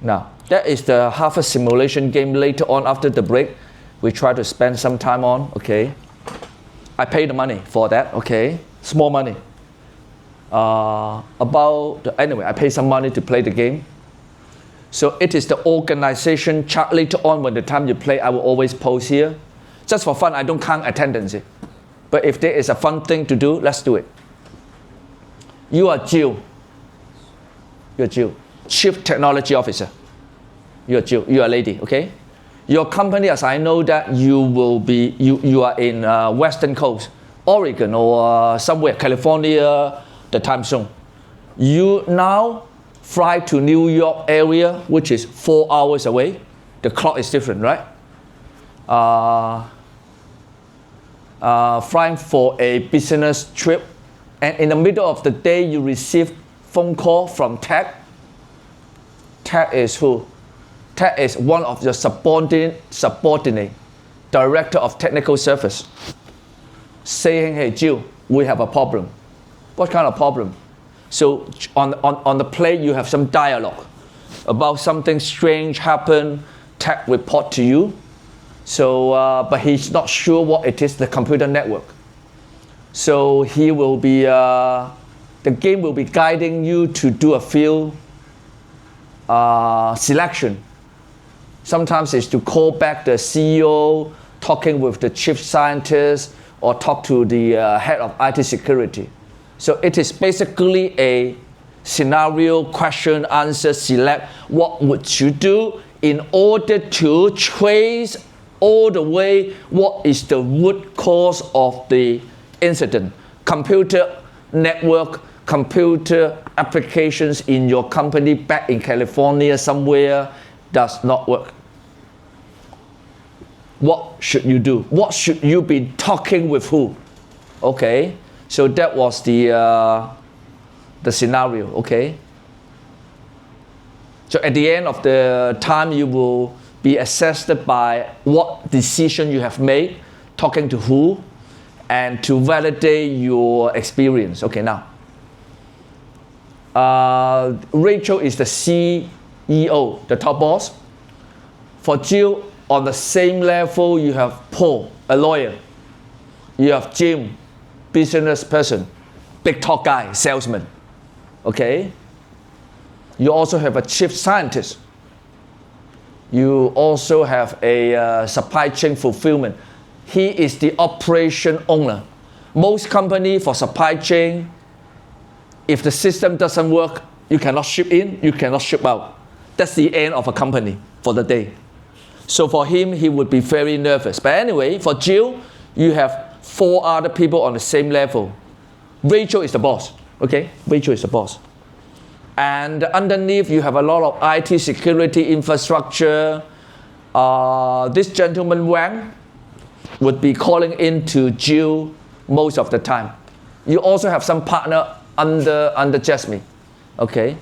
Now, that is the Harvard simulation game. Later on, after the break, we try to spend some time on, okay? I pay the money for that, okay? Small money. Anyway, I pay some money to play the game. So it is the organization chart. Later on, when the time you play, I will always post here. Just for fun, I don't count attendance. But if there is a fun thing to do, let's do it. You are Jill. You're Jill. Chief Technology Officer. You're Jill. You are a lady, okay? Your company, as I know that you will be, you are in Western Coast, Oregon or somewhere, California, the time zone. You now fly to New York area, which is 4 hours away. The clock is different, right? Flying for a business trip, and in the middle of the day, you receive phone call from Ted. Ted is who? Ted is one of your subordinate, director of technical service, saying, hey, Jill, we have a problem. What kind of problem? So on the plane, you have some dialogue about something strange happened. Ted report to you. So, but he's not sure what it is, the computer network. So he will be, the game will be guiding you to do a few selection. Sometimes it's to call back the CEO, talking with the chief scientist, or talk to the head of IT security. So it is basically a scenario, question, answer, select. What would you do in order to trace all the way what is the root cause of the incident? Computer network, computer applications in your company back in California somewhere does not work. What should you do? What should you be talking with who? Okay, so that was the scenario, okay? So at the end of the time, you will be assessed by what decision you have made, talking to who, and to validate your experience. Okay, now. Rachel is the CEO, the top boss. For Jill, on the same level, you have Paul, a lawyer. You have Jim, business person, big talk guy, salesman. Okay? You also have a chief scientist. You also have a supply chain fulfillment. He is the operation owner. Most company for supply chain, if the system doesn't work, you cannot ship in, you cannot ship out. That's the end of a company for the day. So for him, he would be very nervous. But anyway, for Jill, you have 4 other people on the same level. Rachel is the boss, okay? Rachel is the boss. And underneath, you have a lot of IT security infrastructure. This gentleman, Wang, would be calling into Jill most of the time. You also have some partner under Jasmine, okay?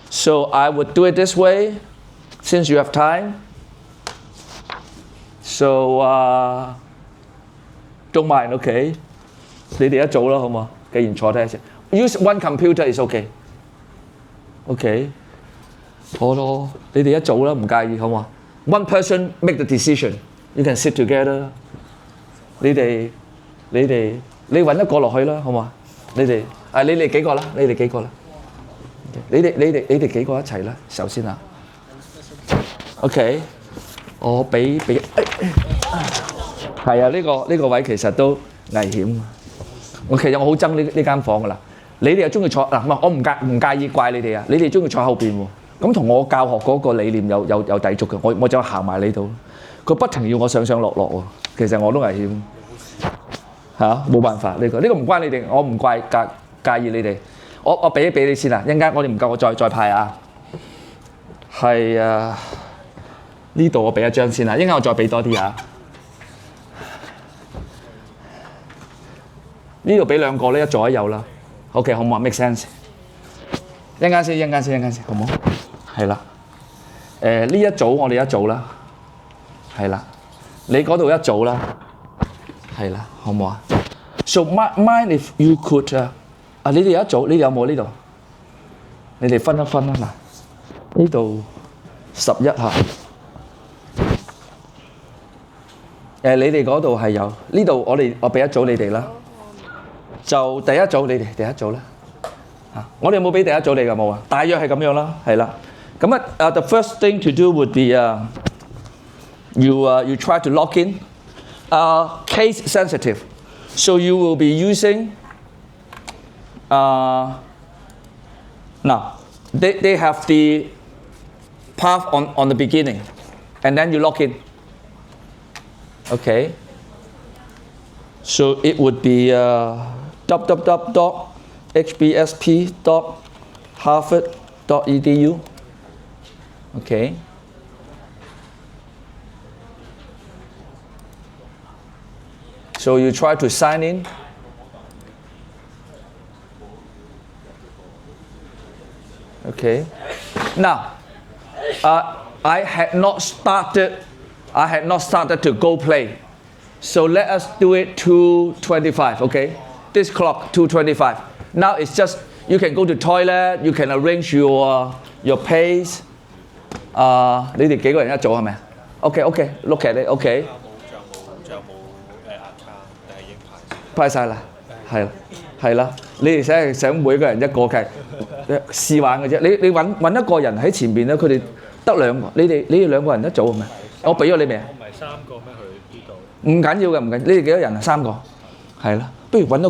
So I would do it this way, since you have time. So, don't mind, okay? 你哋一組啦，好嘛？既然坐低一齊 ，use one computer is okay. Okay， 好咯，你哋一組啦，唔介意好嘛 ？One person make the decision. You can sit together. 你揾一個落去啦，好嘛？你哋幾個啦？你哋幾個啦？你哋幾個一齊啦？首先啊 ，OK。我俾係啊，呢個位其實都危險。其實我好憎呢間房㗎啦。你哋又中意坐嗱，唔係我唔介意怪你哋啊。你哋中意坐後邊喎，咁同我教學嗰個理念有抵觸嘅。我就行埋你度，佢不停要我上上落落喎。其實我都危險嚇，冇辦法呢個唔關你哋，我唔介意你哋。我俾你先啊，一陣間我哋唔夠，我再派啊。係啊。呢度我俾一張先啦，一陣間我再俾多啲啊。呢度俾2個咧，一左一右啦。OK， 好唔好 ？Make sense。一陣間先，好唔好？係啦。呢一組我哋一組啦。係啦。你嗰度一組啦。係啦，好唔好啊 ？So mind if you could 你哋有一組，你哋有冇呢度？你哋分一分啦嗱，呢度。11下。你哋嗰度係有，呢度我俾一組你哋啦，就第一組你哋第一組啦。我哋有冇俾第一組你㗎？冇啊，大約係咁樣啦，係啦。咁the first thing to do would be you try to log in. Case sensitive, so you will be using now they have the path on the beginning, and then you log in. Okay, so it would be www.hbsp.harvard.edu. Okay. So you try to sign in. Okay. Now, I had not started to go play. So let us do it 2:25. Okay. This clock 2:25. Now it's just you can go to toilet. You can arrange your pace. 你哋幾個人一組係咪？ Okay. Look at it. Okay. 派晒啦，係啦，你哋想每個人一個嘅試玩嘅啫。你揾一個人喺前邊咧，佢哋得兩個，你哋兩個人一組係咪？我俾咗你未啊？我唔係3個咩？佢呢度唔緊要嘅，唔緊要。你哋幾多人啊？3個，係啦。不如揾一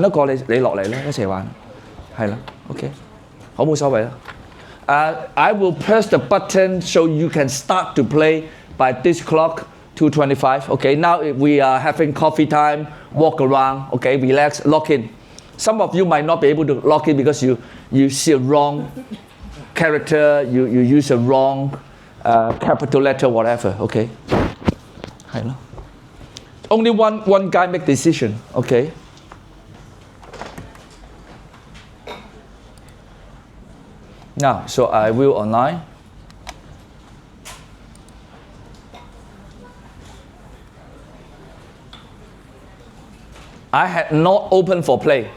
個你落嚟啦，一齊玩，係啦。OK， 好冇所謂啦。I will press the button so you can start to play by this clock. 2:25. Okay, now we are having coffee time, walk around, okay, relax, log in. Some of you might not be able to log in because you see a wrong character, you use a wrong capital letter, whatever, okay? Only one guy make decision, okay? Now, so I will online. I had not opened for play,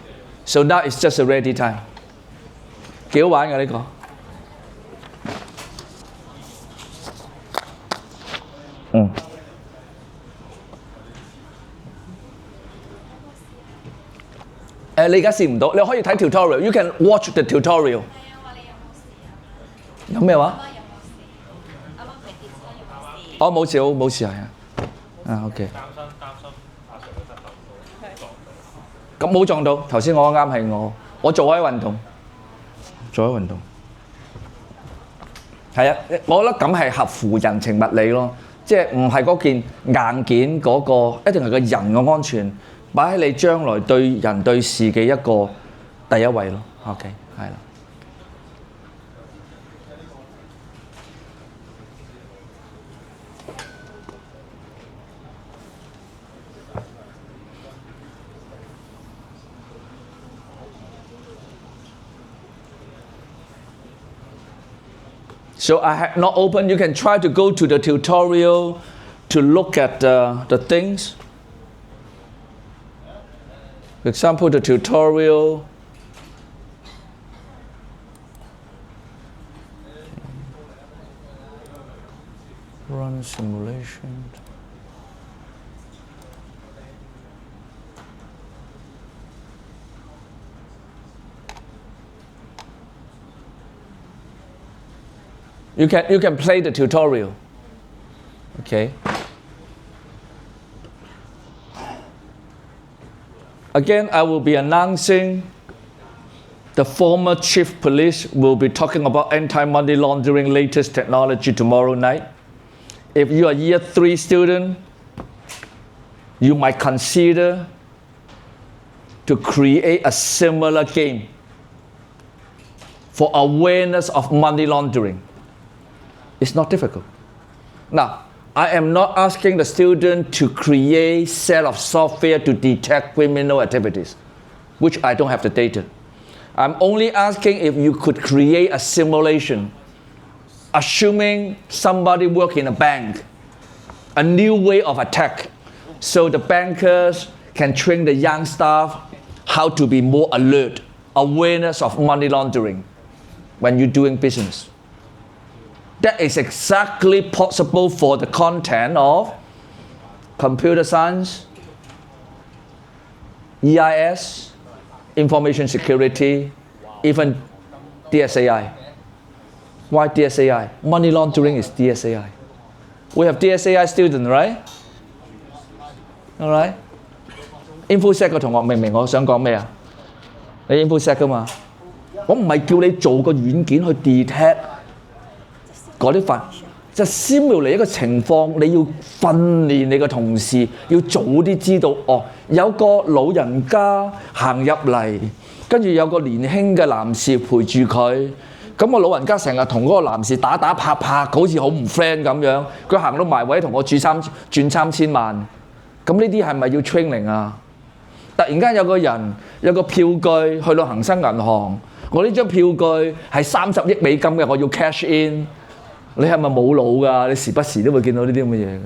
so now it's just a ready time. 幾好玩㗎呢個。你而家試唔到，你可以睇 tutorial. You can watch the tutorial. 有咩話？我冇事係啊。OK。咁冇撞到，頭先我啱係我做開運動，係啊，我覺得咁係合乎人情物理咯，即係唔係嗰件硬件嗰個，一定係個人嘅安全擺喺你將來對人對事嘅一個第一位咯。OK， 係啦。So I had not opened. You can try to go to the tutorial to look at the things. For example, the tutorial. Run simulation. You can play the tutorial. Okay. Again, I will be announcing the former chief police will be talking about anti-money laundering latest technology tomorrow night. If you are year 3 student, you might consider to create a similar game for awareness of money laundering. It's not difficult. Now, I am not asking the student to create a set of software to detect criminal activities, which I don't have the data. I'm only asking if you could create a simulation, assuming somebody works in a bank, a new way of attack, so the bankers can train the young staff how to be more alert, awareness of money laundering when you're doing business. That is exactly possible for the content of computer science, EIS, information security, even DSAI. Why DSAI? Money laundering is DSAI. We have DSAI students, right? All right. InfoSec 嘅同學明唔明我想講咩啊？你 InfoSec 㗎嘛？我唔係叫你做個軟件去 detect 嗰啲法，就 simulate 一個情況，你要訓練你嘅同事，要早啲知道哦，有個老人家行入嚟，跟住有個年輕嘅男士陪住佢。咁個老人家成日同嗰個男士打打拍拍，好似好唔 friend 咁樣。佢行到埋位同我轉3000萬，咁呢啲係咪要 training 啊？突然間有個人有個票據去到恒生銀行，我呢張票據係30億美金嘅，我要 cash in。你係咪冇腦㗎？你時不時都會見到呢啲咁嘅嘢嘅。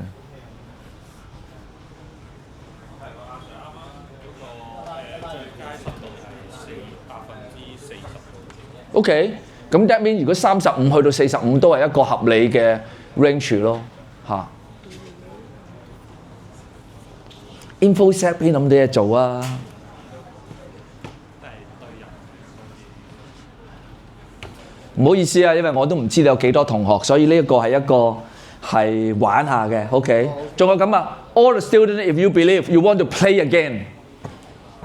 OK。咁 that mean 如果35去到45都係一個合理嘅 range 咯，嚇。InfoSec 邊諗啲嘢做啊？唔好意思啊，因為我都唔知你有幾多同學，所以呢一個係一個係玩下嘅 ，OK。仲有咁啊 ，all the students if you believe you want to play again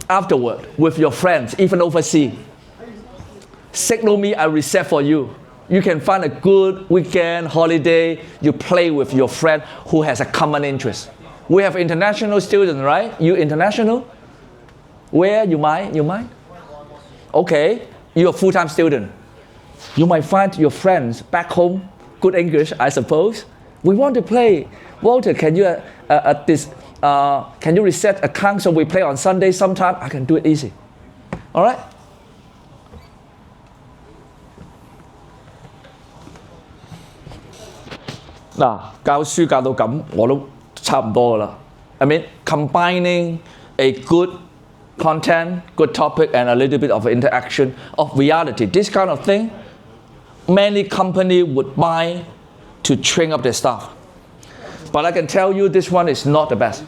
afterward with your friends even overseas。Signal me, I reset for you. You can find a good weekend holiday. You play with your friend who has a common interest. We have international students, right? You international? Where you mind? You mind? Okay, you're a full-time student. You might find your friends back home good English, I suppose. We want to play. Walter, can you can you reset account so we play on Sunday sometime? I can do it easy. All right? 嗱，教書教到咁，我都差唔多噶啦。I mean, combining a good content, good topic, and a little bit of interaction of reality. This kind of thing, many companies would buy to train up their staff. But I can tell you, this one is not the best.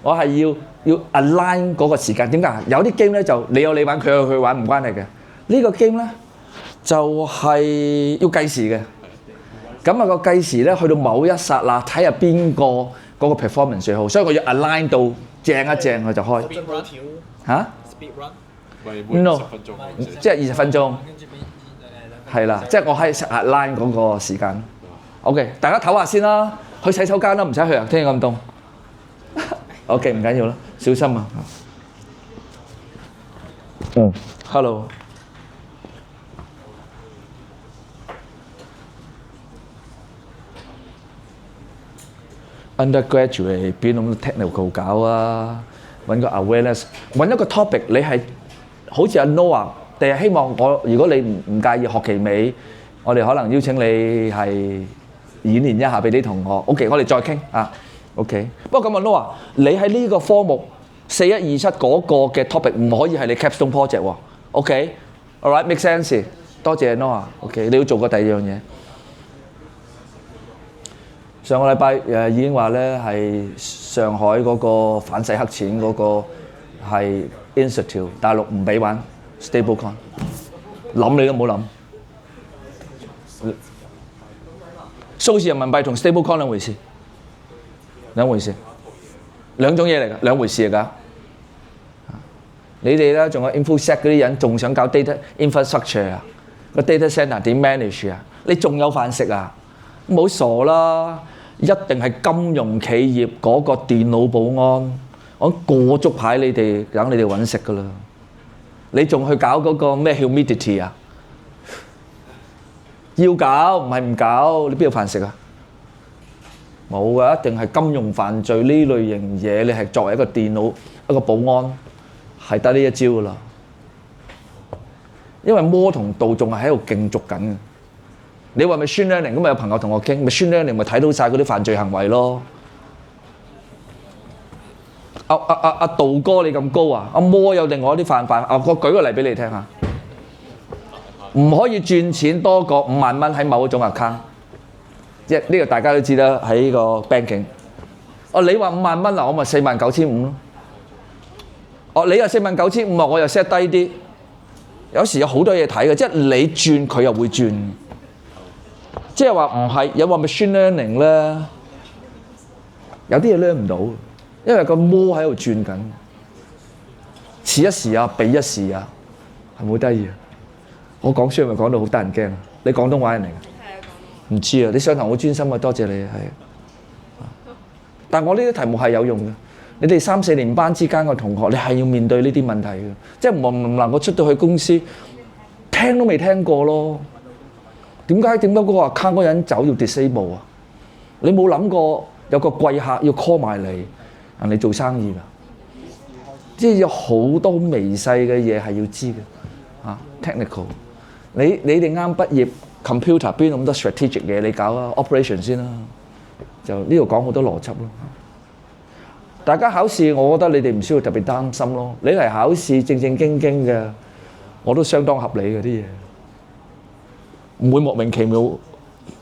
我係要 align 嗰個時間。點解？有啲 game 咧就你有你玩，佢有佢玩，唔關你嘅。呢個 game 咧就係要計時嘅。咁啊個計時咧，去到某一剎那，睇下邊個嗰個 performance 最好，所以我要 align 到正一正，我就開。嚇 ？Speed run？No， 即係20分鐘。係啦，即係我喺 align 嗰個時間。OK， 大家唞下先啦，去洗手間啦，唔使去啊，天氣咁凍。OK， 唔緊要啦，小心啊。Hello。undergraduate 邊咁 technical 搞啊？揾個 awareness，揾一個 topic， 你係好似阿 Noah， 定係希望我如果你唔介意學期尾，我哋可能邀請你係演練一下俾啲同學。OK， 我哋再傾啊。OK， 不過咁阿 Noah， 你喺呢個科目4127嗰個嘅 topic 唔可以係你 capstone project 喎。OK，all right，make sense。多謝 Noah。OK， 你要做過第二樣嘢。上個禮拜已經話咧係上海嗰個反洗黑錢嗰個係 institute， 大陸唔俾玩 stablecoin， 諗你都冇諗。數字人民幣同 stablecoin 兩回事，兩回事，兩種嘢嚟㗎，兩回事嚟㗎。你哋咧仲有 InfoSec 嗰啲人仲想搞 data infrastructure 啊，個 data center 點 manage 啊？你仲有飯食啊？唔好傻啦！一定係金融企業嗰個電腦保安，我過足牌你哋，等你哋揾食㗎啦。你仲去搞嗰個咩 humidity 啊？要搞唔係唔搞，你邊有飯食啊？冇㗎，一定係金融犯罪呢類型嘢，你係作為一個電腦一個保安係得呢一招㗎啦。因為魔同道仲係喺度競逐緊嘅。你話 machine learning 咁咪有朋友同我傾 machine learning 咪睇到晒嗰啲犯罪行為咯。阿道哥你咁高啊？阿魔有另外一啲犯法啊！我舉個例俾你聽下。唔可以轉錢多過5萬蚊喺某一種 account。即係呢個大家都知啦，喺個 banking。哦，你話5萬蚊啊，我咪49,500咯。哦，你又49,500啊，我又 set 低啲。有時有好多嘢睇嘅，即係你轉佢又會轉。即係話唔係有話 machine learning 咧，有啲嘢 learn 唔到，因為個魔喺度轉緊。時一時啊，比一時啊，係咪好得意啊？我講書係咪講到好得人驚啊？你廣東話人嚟㗎？唔知啊，你上堂好專心啊，多謝你係。但係我呢啲題目係有用嘅。你哋3、4年班之間嘅同學，你係要面對呢啲問題嘅，即係唔能夠出到去公司聽都未聽過咯。點解嗰個 account 嗰人走要 disable 啊？你冇諗過有個貴客要 call 埋嚟人哋做生意㗎？即係有好多微細嘅嘢係要知嘅嚇 technical。你哋啱畢業 computer 邊咁多 strategic 嘢你搞啊 operation 先啦，就呢度講好多邏輯咯。大家考試，我覺得你哋唔需要特別擔心咯。你嚟考試正正經經嘅，我都相當合理嘅啲嘢，唔會莫名其妙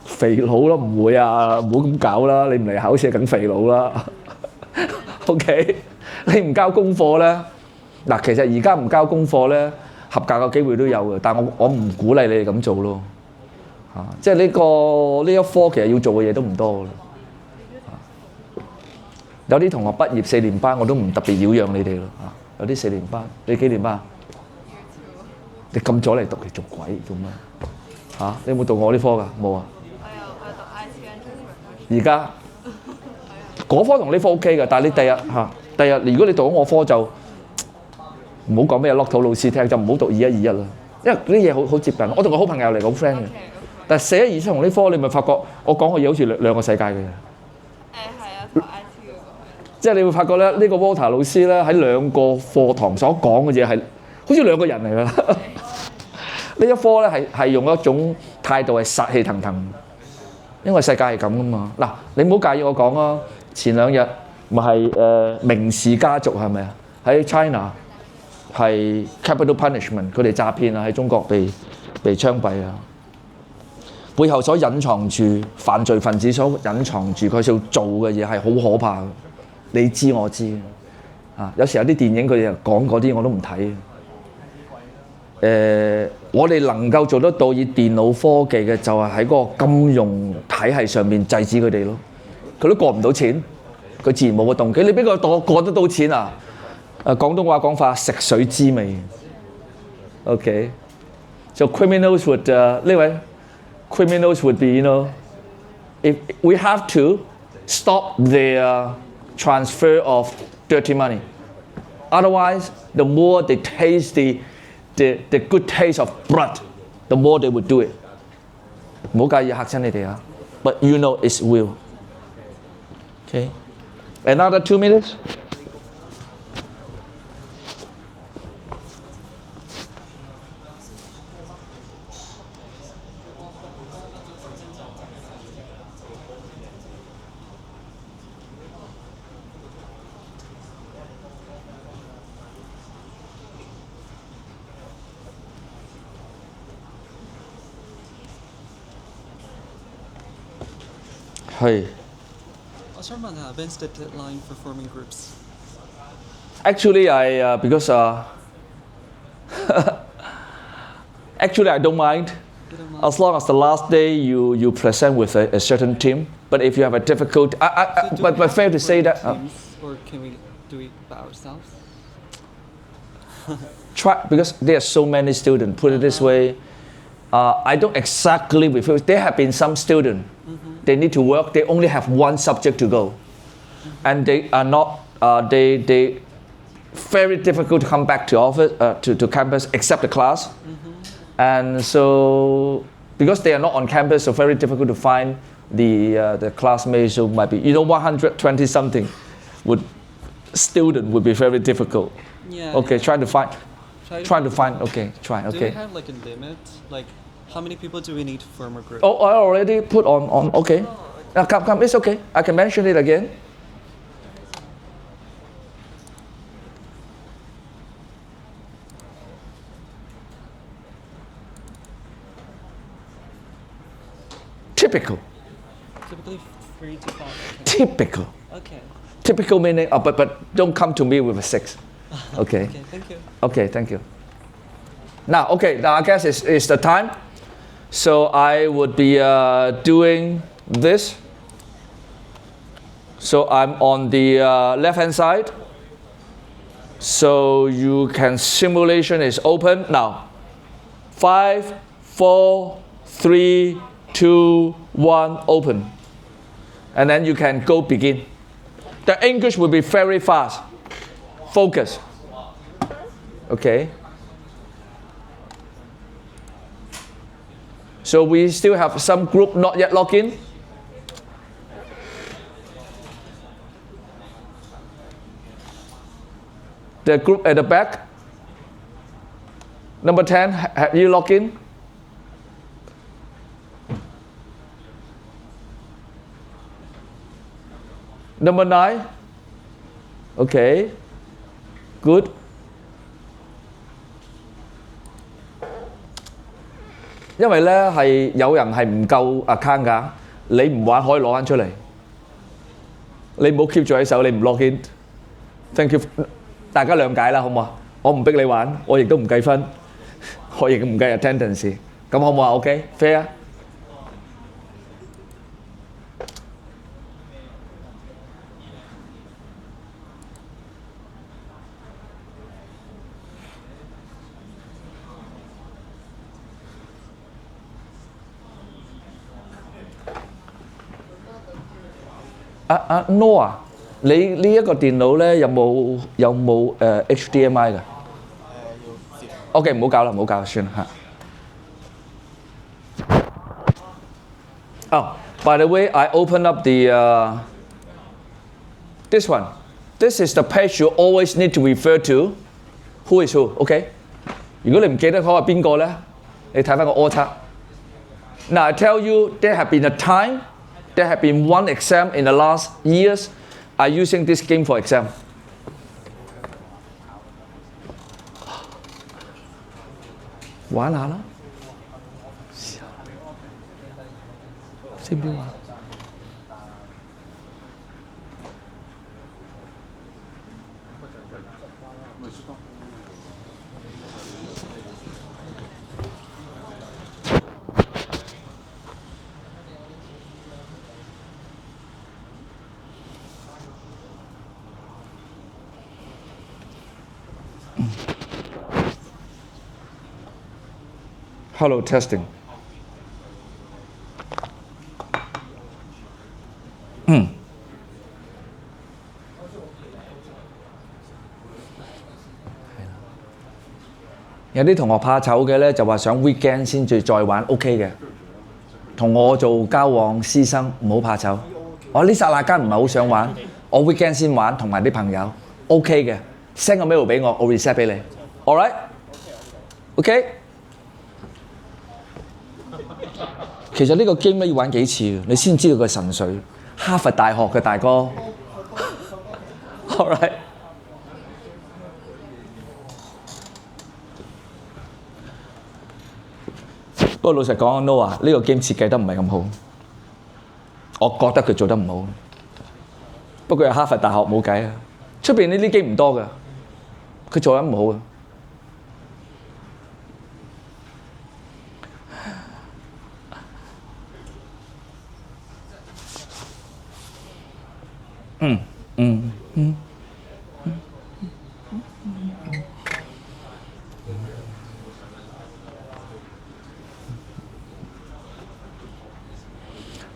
肥佬咯，唔會啊，唔好咁搞啦。你唔嚟考試梗肥佬啦。OK， 你唔交功課咧，嗱，其實而家唔交功課咧，合格嘅機會都有嘅，但係我唔鼓勵你哋咁做咯。嚇，即係呢一科其實要做嘅嘢都唔多嘅。有啲同學畢業4年班，我都唔特別擾攘你哋咯嚇。有啲4年班，你幾年班？你咁早嚟讀嚟做鬼做咩？嚇，你有冇讀我呢科㗎？冇啊。我讀 IT。而家嗰科同呢科 OK 嘅，但係你第日如果你讀咗我科就唔好講咩落肚老師聽，就唔好讀2121啦，因為呢啲嘢好接近。我同個好朋友嚟，好 friend 嘅。但係41、27同呢科，你咪發覺我講嘅嘢好似兩個世界嘅嘢。即係你會發覺咧，呢個 Walter 老師咧喺2個課堂所講嘅嘢係好似2個人嚟㗎。呢一科咧係用一種態度係殺氣騰騰，因為世界係咁㗎嘛。嗱，你唔好介意我講啊。前2日咪係明氏家族係咪啊？喺 China 係 capital punishment， 佢哋詐騙啊，喺中國被槍斃啊。背後所隱藏住犯罪分子所隱藏住佢想做嘅嘢係好可怕嘅。你知我知啊！有時有啲電影佢哋講嗰啲我都唔睇。我哋能夠做得到以電腦科技嘅，就係喺嗰個金融體系上面制止佢哋咯。佢都過唔到錢，佢自然冇個動機。你俾佢過得到錢啊？廣東話講法食水知味。OK， so criminals would 呢位 criminals would be if we have to stop their transfer of dirty money. Otherwise, the more they taste the good taste of blood, the more they would do it. 唔好介意嚇親你哋啊 ，but you know it's real. Okay, another 2 minutes. 係。我想問下 when's the deadline for forming groups? Actually, because actually I don't mind as long as the last day you present with a certain team. But if you have a difficult, but fair to say that. Or can we do it by ourselves? Try because there are so many students. Put it this way, I don't exactly refer. There have been some students. They need to work. They only have one subject to go, and they are not. They very difficult to come back to office to campus except the class, and so because they are not on campus, so very difficult to find the classmates who might be 120 something student would be very difficult. Yeah. Okay, yeah. try to find. Okay, try. Do Okay. we have like a limit? Like, how many people do we need to form a group? Oh, I already put on. Okay. Now come. It's okay. I can mention it again. Typical. Typically 3 to 5. Okay. Typical. Okay. Typical meaning, but don't come to me with a 6. Okay. Okay, thank you. Okay, thank you. Now, okay, now I guess it's the time. So I would be doing this. So I'm on the left-hand side. So you can, simulation is open. Now, 5, 4, 3, 2, 1, open. And then you can go begin. The English will be very fast. Focus. Okay. So we still have some group not yet logged in. The group at the back. Number 10, have you logged in? Number 9. Okay. Good.因為咧係有人係唔夠 account 㗎，你唔玩可以攞翻出嚟，你唔好 keep 住喺手，你唔 log in。Thank you， 大家諒解啦，好唔好啊？我唔逼你玩，我亦都唔計分，我亦唔計 attendance， 咁好唔好啊 ？OK，fair 啊？Noah， 你呢一個電腦咧有冇HDMI 㗎？OK， 唔好搞啦，唔好搞，算啦嚇。Oh, by the way, I open up the this one. This is the page you always need to refer to. Who is who? OK。如果你唔記得嗰個邊個咧，你睇翻個 order。Now I tell you, there have been a time. There have been one exam in the last years are using this game for exam. 玩下啦，識唔識玩？Hello, testing. 有啲同學怕醜嘅咧，就話想 weekend 先至再玩 OK 嘅。同我做交往師生，唔好怕醜。我呢剎那間唔係好想玩，我 weekend 先玩，同埋啲朋友 OK 嘅。send 個 mail 俾我 reset 俾你。All right? OK？其實呢個 game 咧要玩幾次，你先知道佢神髓。哈佛大學嘅大哥。All right。不過老實講 ，Noah 呢個 game 設計得唔係咁好，我覺得佢做得唔好。不過係哈佛大學冇計啊，出邊呢啲 game 唔多㗎，佢做得唔好啊。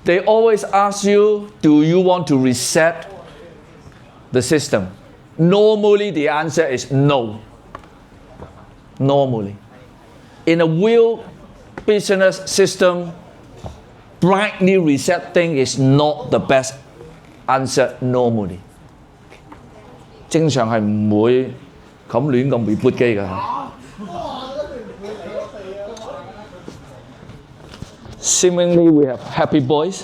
They always ask you, do you want to reset the system? Normally, the answer is no. Normally. In a real business system, blindly resetting is not the best answer normally. 正常係唔會咁亂咁 reboot 機㗎。Seemingly, we have happy boys.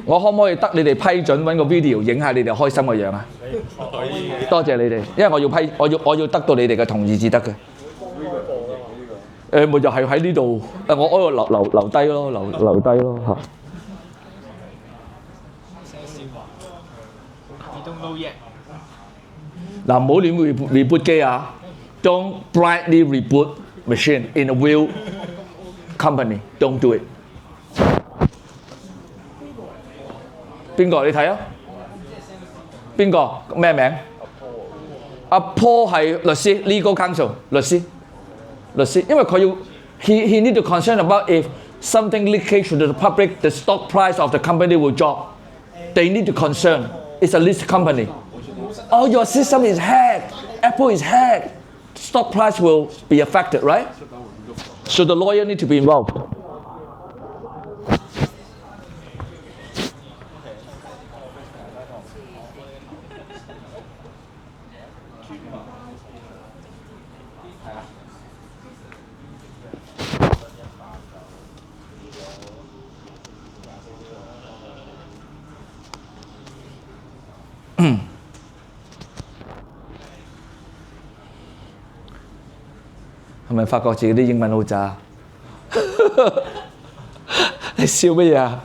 我可唔可以得你哋批准揾個 video 影下你哋開心嘅樣啊？可以嘅。多謝你哋，因為我要得到你哋嘅同意至得嘅。咪就係喺呢度，我度留低咯，留低咯嚇。You don't know yet. 嗱，唔好亂 reboot 機啊 ！Don't blindly reboot machine in a real company. Don't do it. 邊個？你睇啊？邊個？咩名？阿 Paul 係律師 ，legal counsel 律師，因為佢要 he need to concern about if something leakage to the public, the stock price of the company will drop. They need to concern. It's a listed company. Oh, your system is hacked. Apple is hacked. Stock price will be affected, right? So the lawyer need to be involved. 係咪發覺自己啲英文好渣？你笑乜嘢啊？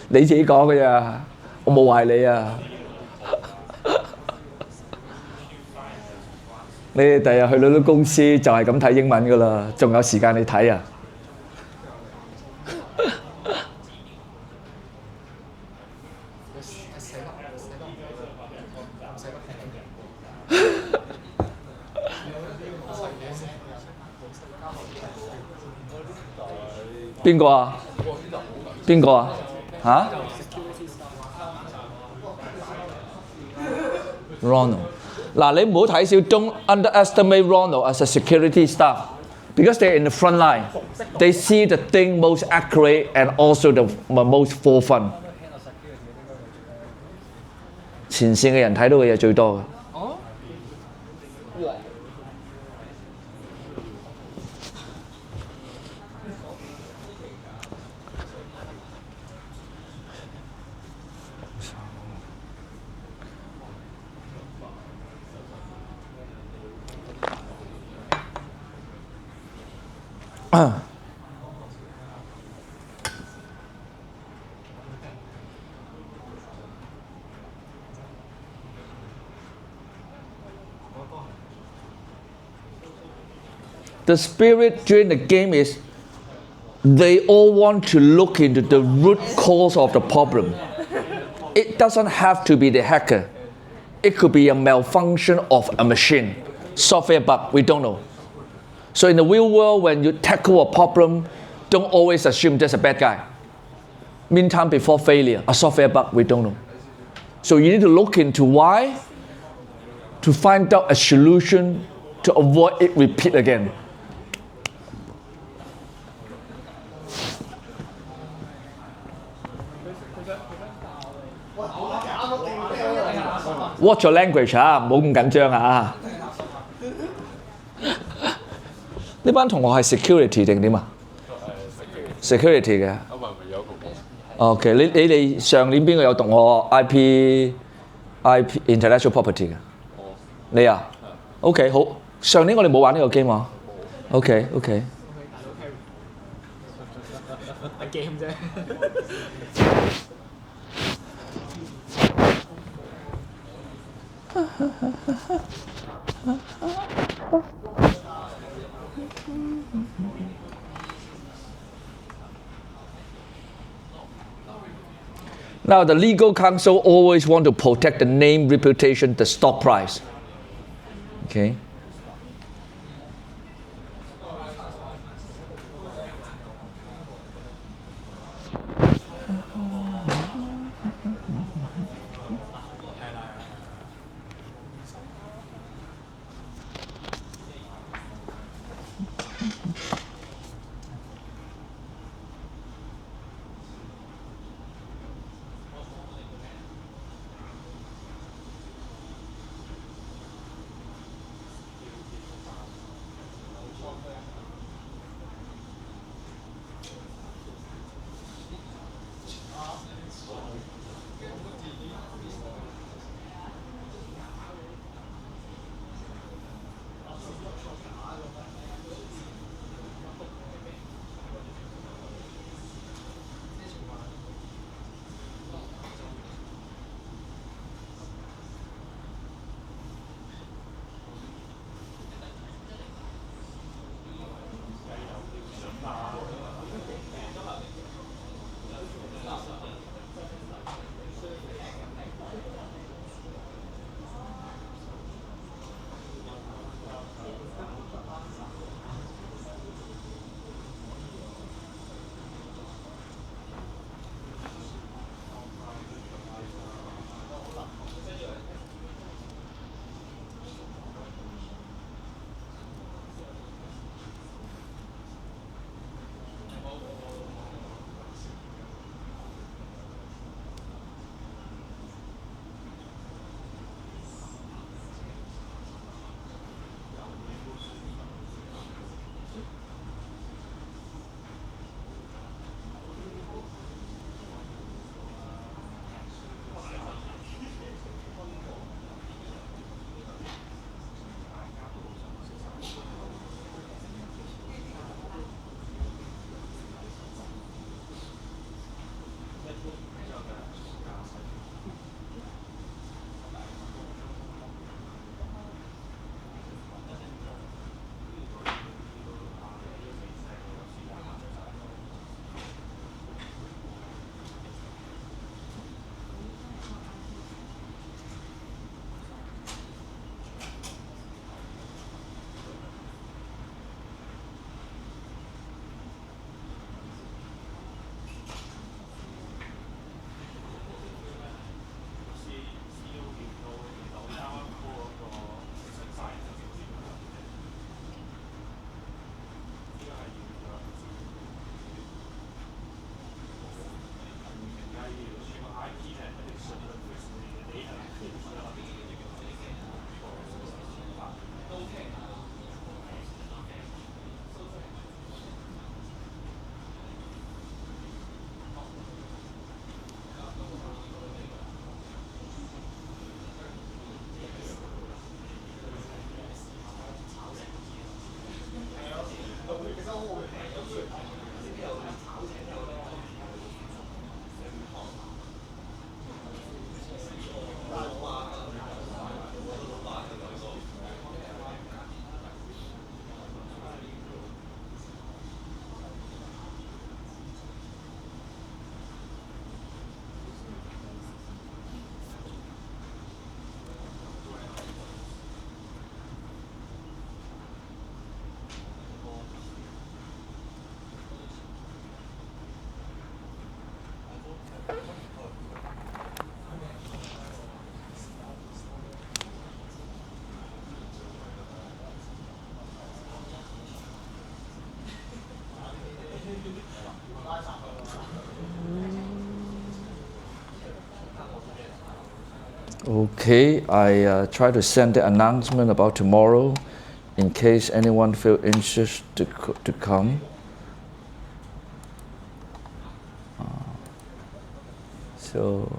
你自己講嘅咋，我冇話你啊。你哋第日去到啲公司就係咁睇英文噶啦，仲有時間你睇啊？邊個啊？邊個啊？嚇 ？Ronald， 嗱你唔好睇小 ，don't underestimate Ronald as a security staff because they're in the front line. They see the thing most accurate and also the most forefront. 前線嘅人睇到嘅嘢最多嘅。The spirit during the game is they all want to look into the root cause of the problem. It doesn't have to be the hacker. It could be a malfunction of a machine, software bug, we don't know. So in the real world, when you tackle a problem, don't always assume there's a bad guy. Meantime, before failure, a software bug, we don't know. So you need to look into why to find out a solution to avoid it repeat again. Watch your language 啊，唔好咁緊張啊！呢班同學係 security 定點啊？security 嘅。OK， 你哋上年邊個有讀我 IP intellectual property 嘅？你啊 ？OK 好，上年我哋冇玩呢個 game 啊。OK。係 game 啫。Now, the legal counsel always want to protect the name, reputation, the stock price. Okay. Okay, I try to send the announcement about tomorrow in case anyone feel interested to come. So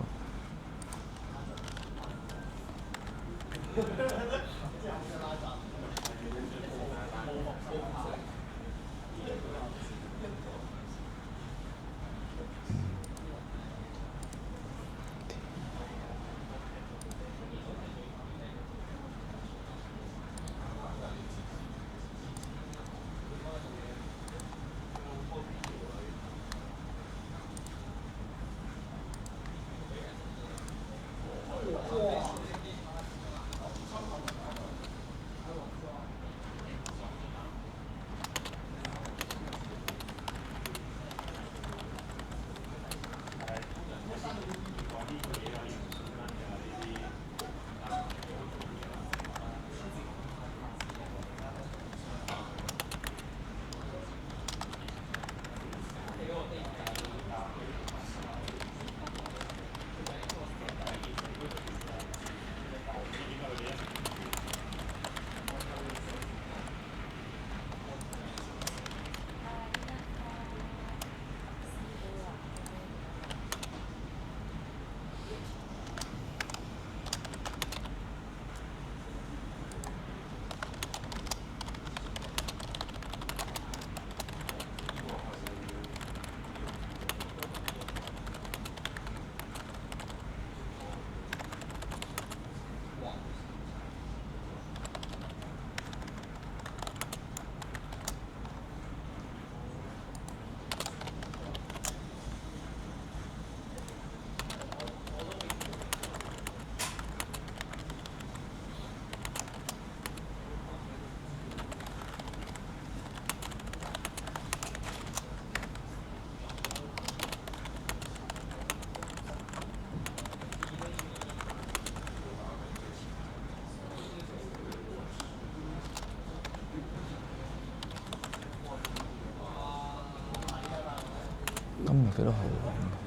今日幾多號啊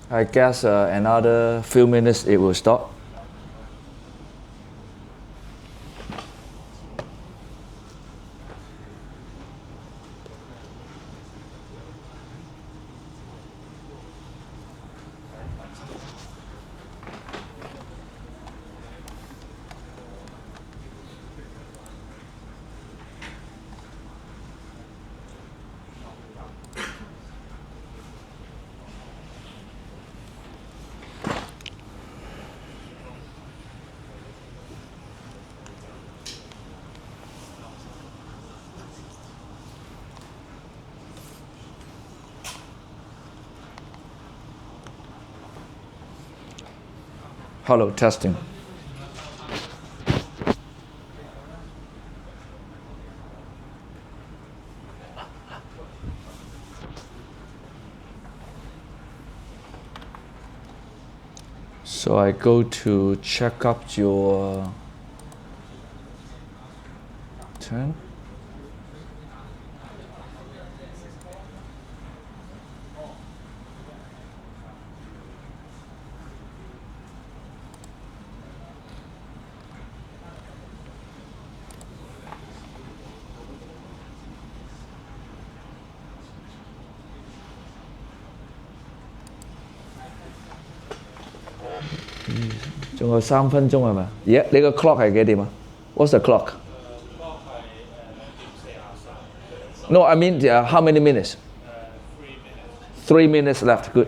？I guess another few minutes it will stop. Hello, testing. So I go to check up your turn.仲有3分鐘係咪？而家你個 clock 係幾點啊 ？What's the clock? No, I mean how many minutes? 3 minutes left. Good.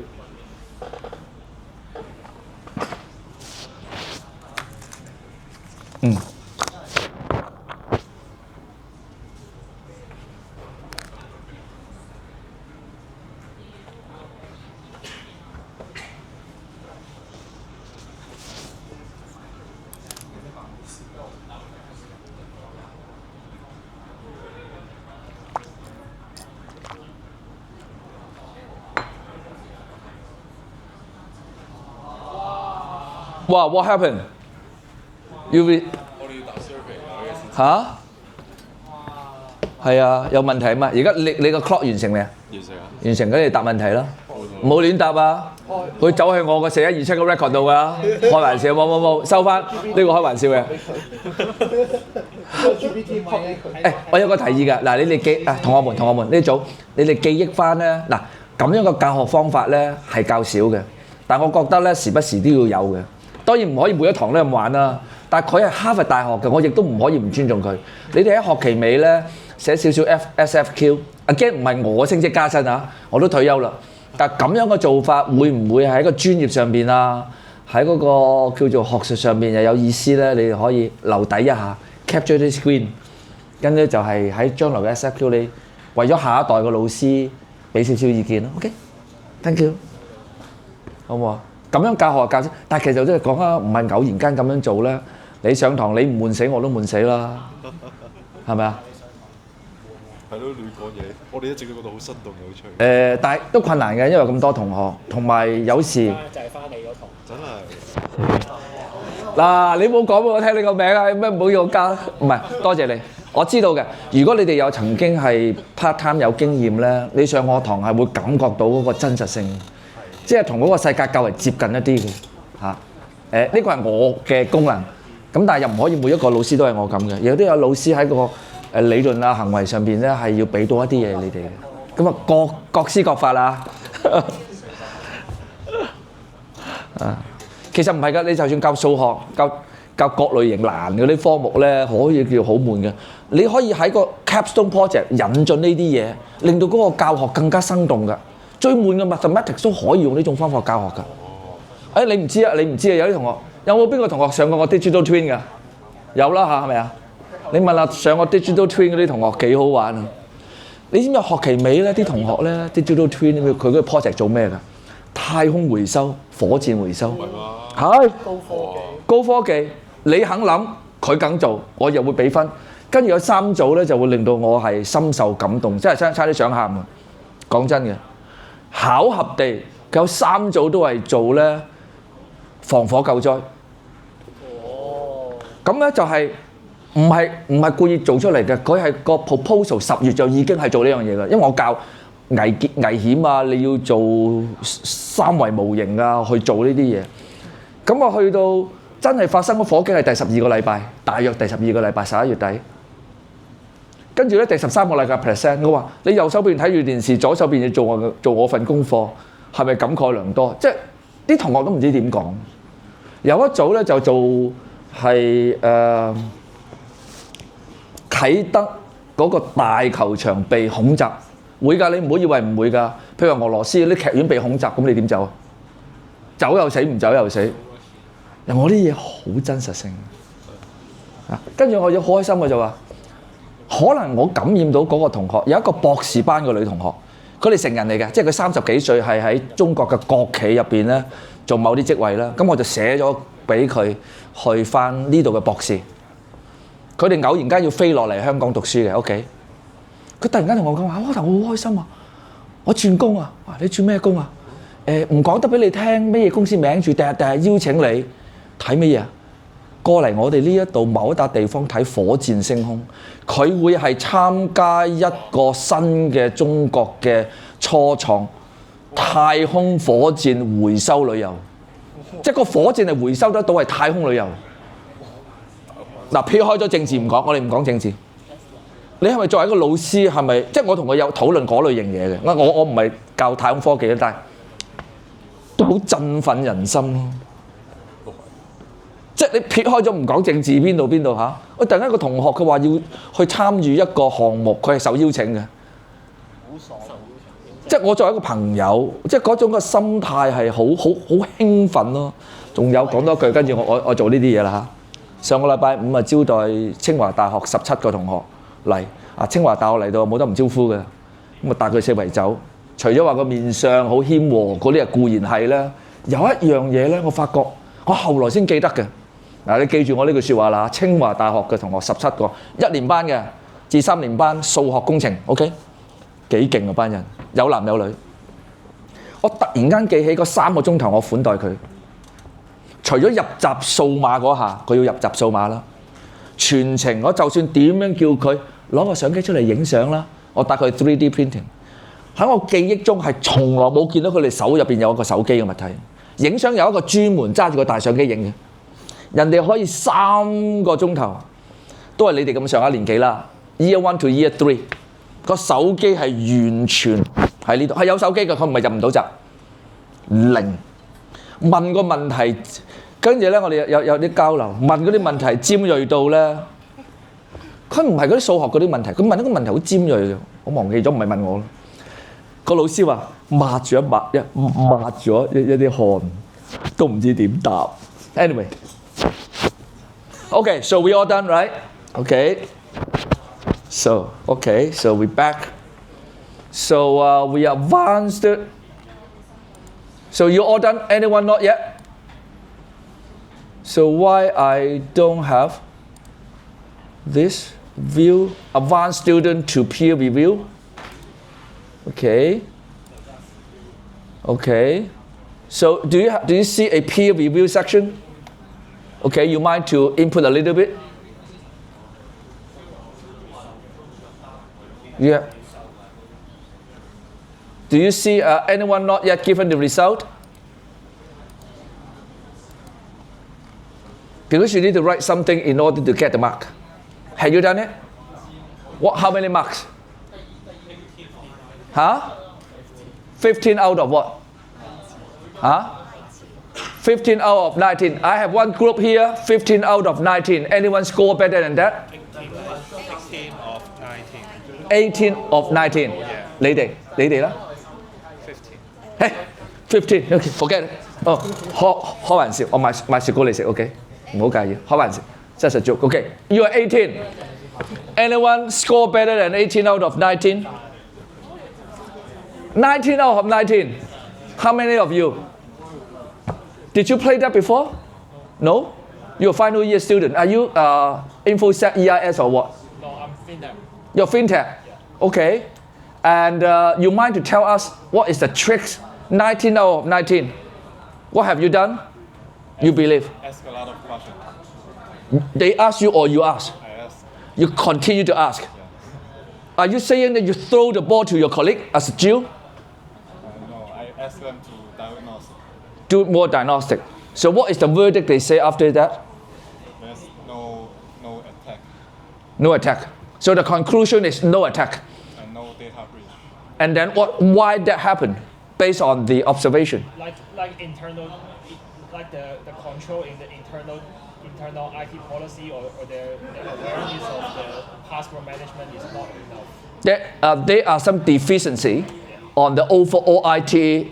哇 ！What happened? You will 嚇？係啊，有問題嘛？而家你個 clock 完成未啊？完成咗你答問題啦，唔好亂答啊！佢走去我個4127個 record 度㗎，開玩笑，冇，收翻呢個開玩笑嘅。誒，我有個提議㗎，嗱，你哋記同學們呢組，你哋記憶翻咧，嗱咁樣嘅教學方法咧係較少嘅，但我覺得咧時不時都要有嘅。當然唔可以每一堂都咁玩啦，但係佢係哈佛大學嘅，我亦都唔可以唔尊重佢。你哋喺學期尾咧寫少少 SFQ，again 唔係我升職加薪啊，我都退休啦。但係咁樣嘅做法會唔會喺個專業上邊啊，喺嗰個叫做學術上邊又有意思咧？你哋可以留底一下 capture the screen， 跟住就係喺將來嘅 SFQ 你為咗下一代嘅老師俾少少意見咯。OK，thank you， 好唔好啊？咁樣教學教先，但係其實即係講啊，唔係偶然間咁樣做咧。你上堂你唔悶死我都悶死啦，係咪啊？係咯，亂講嘢，我哋一直都覺得好生動有趣。但係都困難嘅，因為咁多同學，同埋有時就係翻你嗰堂。真係。嗱，你冇講俾我聽你個名啊，咩冇要加？唔係，多謝你，我知道嘅。如果你哋有曾經係 part time 有經驗咧，你上我堂係會感覺到嗰個真實性。即係同嗰個世界較為接近一啲嘅嚇，呢個係我嘅功能，咁但係又唔可以每一個老師都係我咁嘅，有啲有老師喺個理論啊行為上邊咧係要俾到一啲嘢你哋嘅，咁啊各施各法啦。其實唔係㗎，你就算教數學、教各類型難嗰啲科目咧，可以叫好悶嘅。你可以喺個 capstone project 引進呢啲嘢，令到嗰個教學更加生動㗎。最悶嘅 mathematics 都可以用呢種方法教學㗎。你唔知啊？有啲同學有冇邊個同學上過我 digital twin 㗎？有啦嚇，係咪啊？你問下上過 digital twin 嗰啲同學幾好玩啊？你知唔知學期尾咧啲同學咧 digital twin 佢嗰個 project 做咩㗎？太空回收、火箭回收，係高科技，你肯諗，佢肯做，我又會俾分。跟住有3組咧就會令到我係深受感動，真係差啲想喊啊！講真嘅。巧合地，有3組都係做咧防火救災。咁咧就係唔係故意做出嚟嘅，佢係個 proposal 10月就已經係做呢樣嘢㗎。因為我教危險啊，你要做3維模型啊，去做呢啲嘢。咁我去到真係發生咗火警係第12個禮拜，大約第12個禮拜11月底。跟住咧第13個禮拜 present， 我話你右手邊睇住電視，左手邊要做我份功課，係咪感慨良多？即係啲同學都唔知點講。有一組咧就做係啟德嗰個大球場被恐襲，會㗎，你唔好以為唔會㗎。譬如話俄羅斯啲劇院被恐襲，咁你點走啊？走又死，唔走又死。我啲嘢好真實性啊！跟住我好開心，我就話。可能我感染到嗰個同學，有一個博士班嘅女同學，佢哋成人嚟嘅，即係佢30幾歲，係喺中國嘅國企入邊咧做某啲職位啦。咁我就寫咗俾佢去翻呢度嘅博士。佢哋偶然間要飛落嚟香港讀書嘅 ，OK。佢突然間同我講話：哇！但我好開心啊，我轉工啊！哇！你轉咩工啊？唔講得俾你聽咩嘢公司名住，第日邀請你睇乜嘢啊？過嚟我哋呢一度某一笪地方睇火箭升空，佢會係參加一個新嘅中國嘅初創太空火箭回收旅遊，即係個火箭係回收得到係太空旅遊。嗱，撇開咗政治唔講，我哋唔講政治。你係咪作為一個老師係咪？即係我同佢有討論嗰類型嘢嘅。我唔係教太空科技，但係都好振奮人心咯。即係你撇開咗唔講政治邊度嚇，我突然間一個同學佢話要去參與一個項目，佢係受邀請嘅。即係我作為一個朋友，即係嗰種嘅心態係好興奮咯。仲有講多句，跟住我做呢啲嘢啦嚇。上個禮拜五啊，招待清華大學17個同學嚟。清華大學嚟到冇得唔招呼嘅，咁啊帶佢四圍走。除咗話個面相好謙和嗰啲啊，固然係啦。有一樣嘢咧，我發覺我後來先記得嘅。你記住我呢句説話啦。清華大學嘅同學17個，1年班嘅至3年班數學工程 ，OK， 幾勁啊班人，有男有女。我突然間記起嗰3個鐘頭，我款待佢。除咗入閘數碼嗰下，佢要入閘數碼啦。全程我就算點樣叫佢攞個相機出嚟影相啦，我帶佢去 3D printing。喺我記憶中係從來冇見到佢哋手入邊有一個手機嘅物體。影相有一個專門揸住個大相機影嘅，人哋可以3個鐘頭，都係你哋咁上下年紀啦。Year 1 to Year 3，個手機係完全喺呢度，係有手機嘅，佢唔係入唔到閘，零。問個問題，跟住咧我哋有啲交流，問嗰啲問題尖鋭到咧，佢唔係嗰啲數學嗰啲問題，佢問一個問題好尖鋭嘅，我忘記咗，唔係問我咯。個老師話抹咗一啲汗，都唔知點答。Anyway， okay, so we all done, right? Okay. So we back. So we advanced. So you all done? Anyone not yet? So why I don't have this view? Advanced student to peer review. Okay. So do you see a peer review section? Okay, you mind to input a little bit? Yeah. Do you see anyone not yet given the result? Because you need to write something in order to get the mark. Have you done it? How many marks? Huh? 15 out of what? Huh? 15 out of 19. I have one group here, 15 out of 19. Anyone score better than that? 18 of 19. 18 of 19. Yeah. 你哋啦。Hey, 15. Okay, forget it. 開玩笑，我買雪糕你食 ，OK？ 唔好介意，開玩笑，just a joke. Okay, you are 18. Anyone score better than 18 out of 19? 19 out of 19. How many of you? Did you play that before? No? You're a final year student. Are you InfoSec, EIS or what? No, I'm FinTech. You're FinTech? Okay. And you mind to tell us what is the tricks? 19 out of 19. What have you done? You believe? Ask a lot of questions. They ask you or you ask? I ask. You continue to ask. Are you saying that you throw the ball to your colleague as a Jew? No, I ask them to diagnose. Do more diagnostic. So what is the verdict they say after that? There's no attack No attack. So the conclusion is no attack. and no data breach. And then why that happened? Based on the observation. Like internal, like the control in the internal IT policy or the awareness of the password management is not enough. There are some deficiency on the overall IT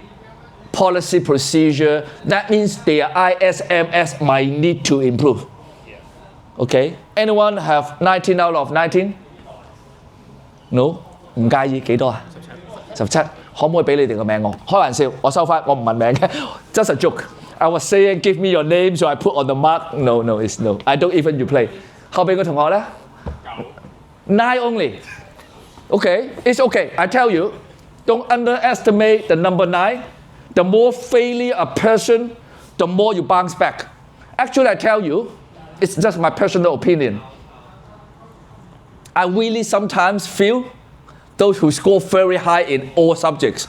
policy procedure. That means their ISMS might need to improve. Okay. Anyone have 19 out of 19? No? 唔介意幾多啊？17。可唔可以俾你哋個名我？開玩笑，我收翻，我唔問名嘅。Just a joke. I was saying give me your name so I put on the mark. No, it's no. I don't even you play. 後邊個同學咧？9 only. Okay, it's okay. I tell you, don't underestimate the number 9. The more failure a person, the more you bounce back. Actually, I tell you, it's just my personal opinion. I really sometimes feel those who score very high in all subjects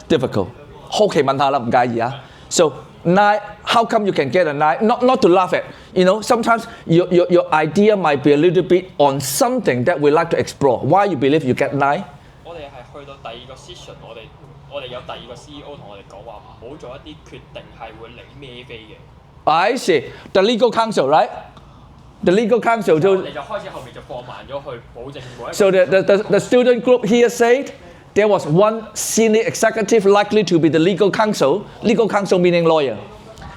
difficult. 好奇問下啦，唔介意啊。So 9, how come you can get a 9? Not to laugh at. You know, sometimes your idea might be a little bit on something that we like to explore. Why you believe you get 9? 我哋係去到第二個 session，我哋有第二個 CEO 同我哋講話，唔好做一啲決定係會理孭飛嘅。I see. The legal counsel, right? The legal counsel 就你就開始後面就放慢咗去保證每一個。So the student group here said there was one senior executive likely to be the legal counsel meaning lawyer,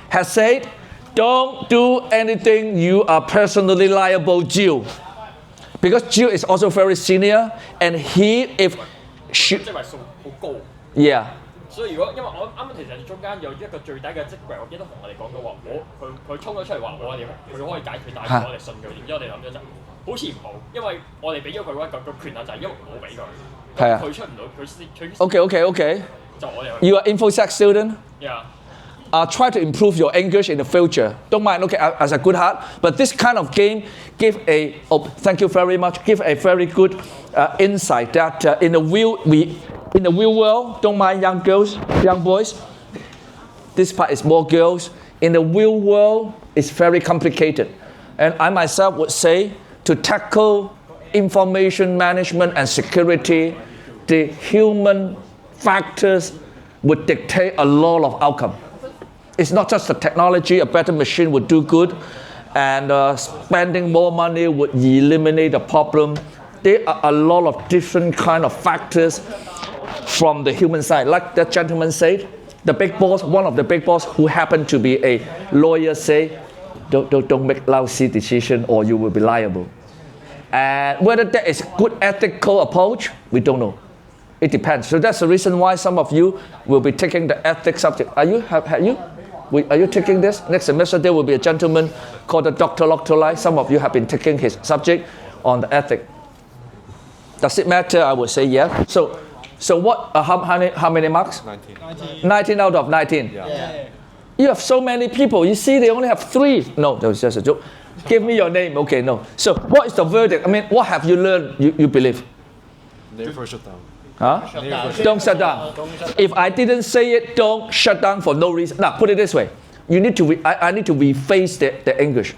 has said, don't do anything you are personally liable Jill. Because Jill is also very senior and if she... 職位數好高。Yeah. 所以如果因為我啱啱其實中間有一個最低嘅職位，我記得同我哋講過話，佢衝咗出嚟話佢可以解決，但係我哋信佢，然之後我哋諗咗就好似唔好，因為我哋俾咗佢嗰個權限就係因為唔好俾佢，係啊，佢出唔到佢。Okay. 就我哋。You are InfoSec student? Yeah. Try to improve your English in the future. Don't mind, okay, as a good heart. But this kind of game give thank you very much. Give a very good insight that in the real world, don't mind young girls, young boys. This part is more girls. In the real world, it's very complicated. And I myself would say to tackle information management and security, the human factors would dictate a lot of outcome. It's not just the technology, a better machine would do good, and spending more money would eliminate the problem. There are a lot of different kind of factors from the human side. Like that gentleman said, the big boss, one of the big boss who happened to be a lawyer say, don't make lousy decision or you will be liable. And whether that is good ethical approach, we don't know. It depends. So that's the reason why some of you will be taking the ethics subject. Are you taking this? Next semester there will be a gentleman called Dr. Loctolai. Some of you have been taking his subject on the ethic. Does it matter? I would say yes. So what? How many marks? 19. 19 out of 19. Yeah. You have so many people. You see, they only have 3. No, that was just a joke. Give me your name. Okay, no. So what is the verdict? I mean, what have you learned? You believe? Never shut down. Huh? Don't shut down. If I didn't say it, don't shut down for no reason. Now, put it this way. You need to. I need to rephrase the English.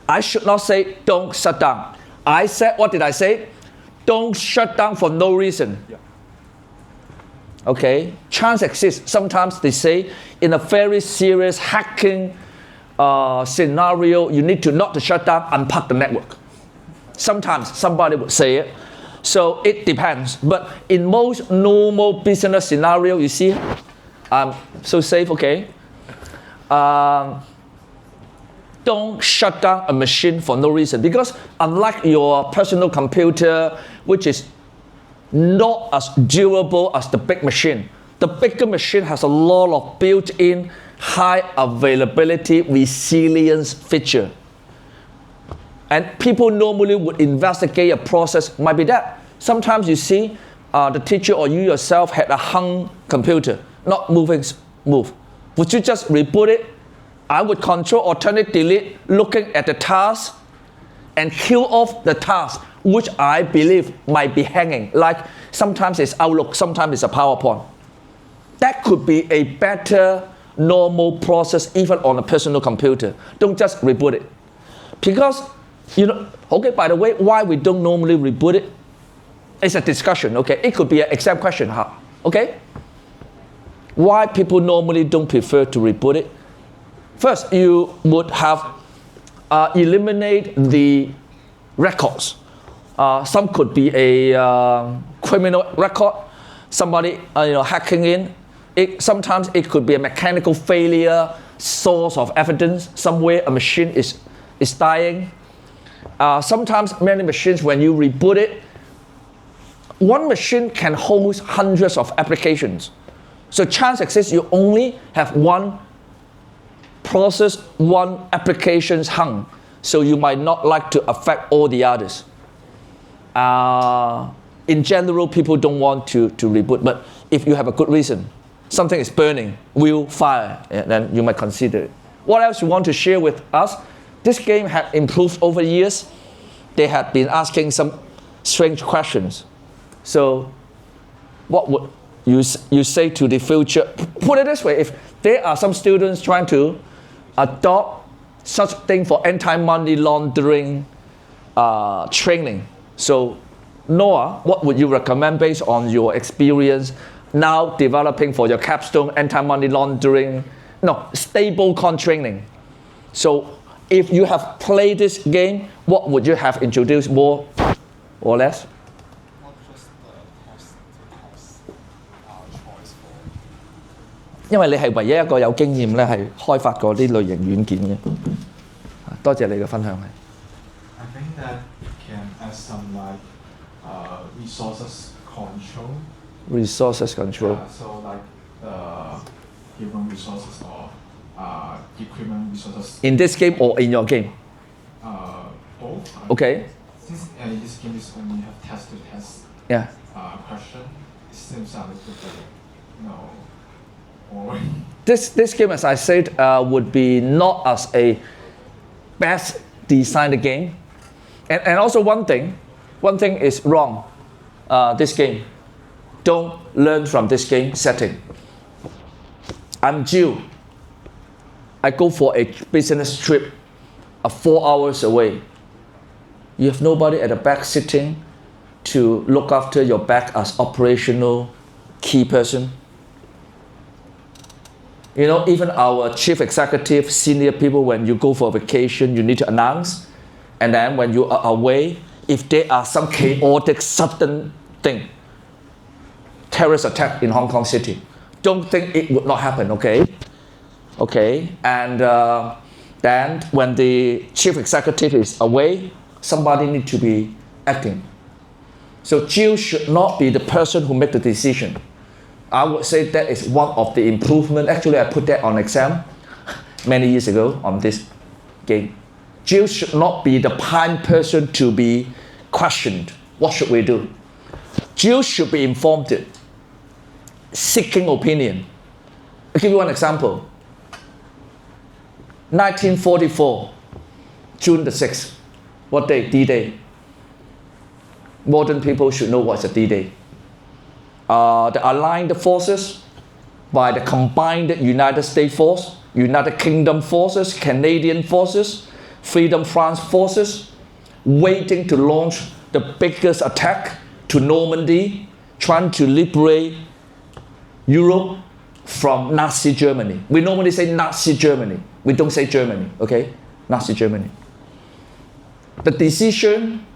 I should not say don't shut down. I said, what did I say? Don't shut down for no reason. Yeah. Okay? Chance exists. Sometimes they say in a very serious hacking scenario, you need to not to shut down, unplug the network. Sometimes somebody would say it. So it depends. But in most normal business scenario, you see, I'm so safe, okay? Don't shut down a machine for no reason. Because unlike your personal computer, which is not as durable as the big machine, the bigger machine has a lot of built-in high availability resilience feature. And people normally would investigate a process, might be that. Sometimes you see the teacher or you yourself had a hung computer, not move. Would you just reboot it? I would control alternate delete, looking at the task and kill off the task, which I believe might be hanging. Like sometimes it's Outlook, sometimes it's a PowerPoint. That could be a better normal process even on a personal computer. Don't just reboot it. Because okay, by the way, why we don't normally reboot it? It's a discussion, okay? It could be an exam question, okay? Why people normally don't prefer to reboot it? First, you would have eliminate the records. Some could be a criminal record, somebody hacking in. Sometimes it could be a mechanical failure, source of evidence, somewhere a machine is dying. Sometimes many machines, when you reboot it, one machine can host hundreds of applications. So chance exists you only have one process, one applications hung. So you might not like to affect all the others. In general, people don't want to reboot. But if you have a good reason, something is burning, will fire, and then you might consider it. What else you want to share with us? This game had improved over years. They had been asking some strange questions. So what would you say to the future? Put it this way, if there are some students trying to adopt such thing for anti-money laundering training. So Noah, what would you recommend based on your experience now developing for your capstone anti-money laundering, stablecoin training? So if you have played this game, what would you have introduced more or less? Not just the house choice for. 因為你係唯一一個有經驗咧，係開發過呢類型軟件嘅。多謝你嘅分享係。I think that can add some like resources control. Resources control. So like human resources or equipment resources. In this game or in your game? Both. Okay. Since this game is only have test to test Yeah. question, it seems a little bit, boring. This game, as I said, would be not as a best designed game. And also one thing is wrong. This game, don't learn from this game setting. I'm Jill. I go for a business trip 4 hours away. You have nobody at the back sitting to look after your back as operational key person. You know, even our chief executive, senior people, when you go for vacation, you need to announce. And then when you are away, if there are some chaotic, sudden thing, terrorist attack in Hong Kong City, don't think it would not happen, okay? Okay, and then when the chief executive is away, somebody needs to be acting. So Jill should not be the person who make the decision. I would say that is one of the improvement. Actually, I put that on exam many years ago on this game. Jill should not be the prime person to be questioned. What should we do? Jill should be informed, seeking opinion. I'll give you one example. 1944, June the 6th. What day? D-Day. Modern people should know what's a D-Day. The Allied forces by the combined United States force, United Kingdom forces, Canadian forces, Freedom France forces, waiting to launch the biggest attack to Normandy, trying to liberate Europe from Nazi Germany. We normally say Nazi Germany. We don't say Germany, okay? Nazi Germany. The decision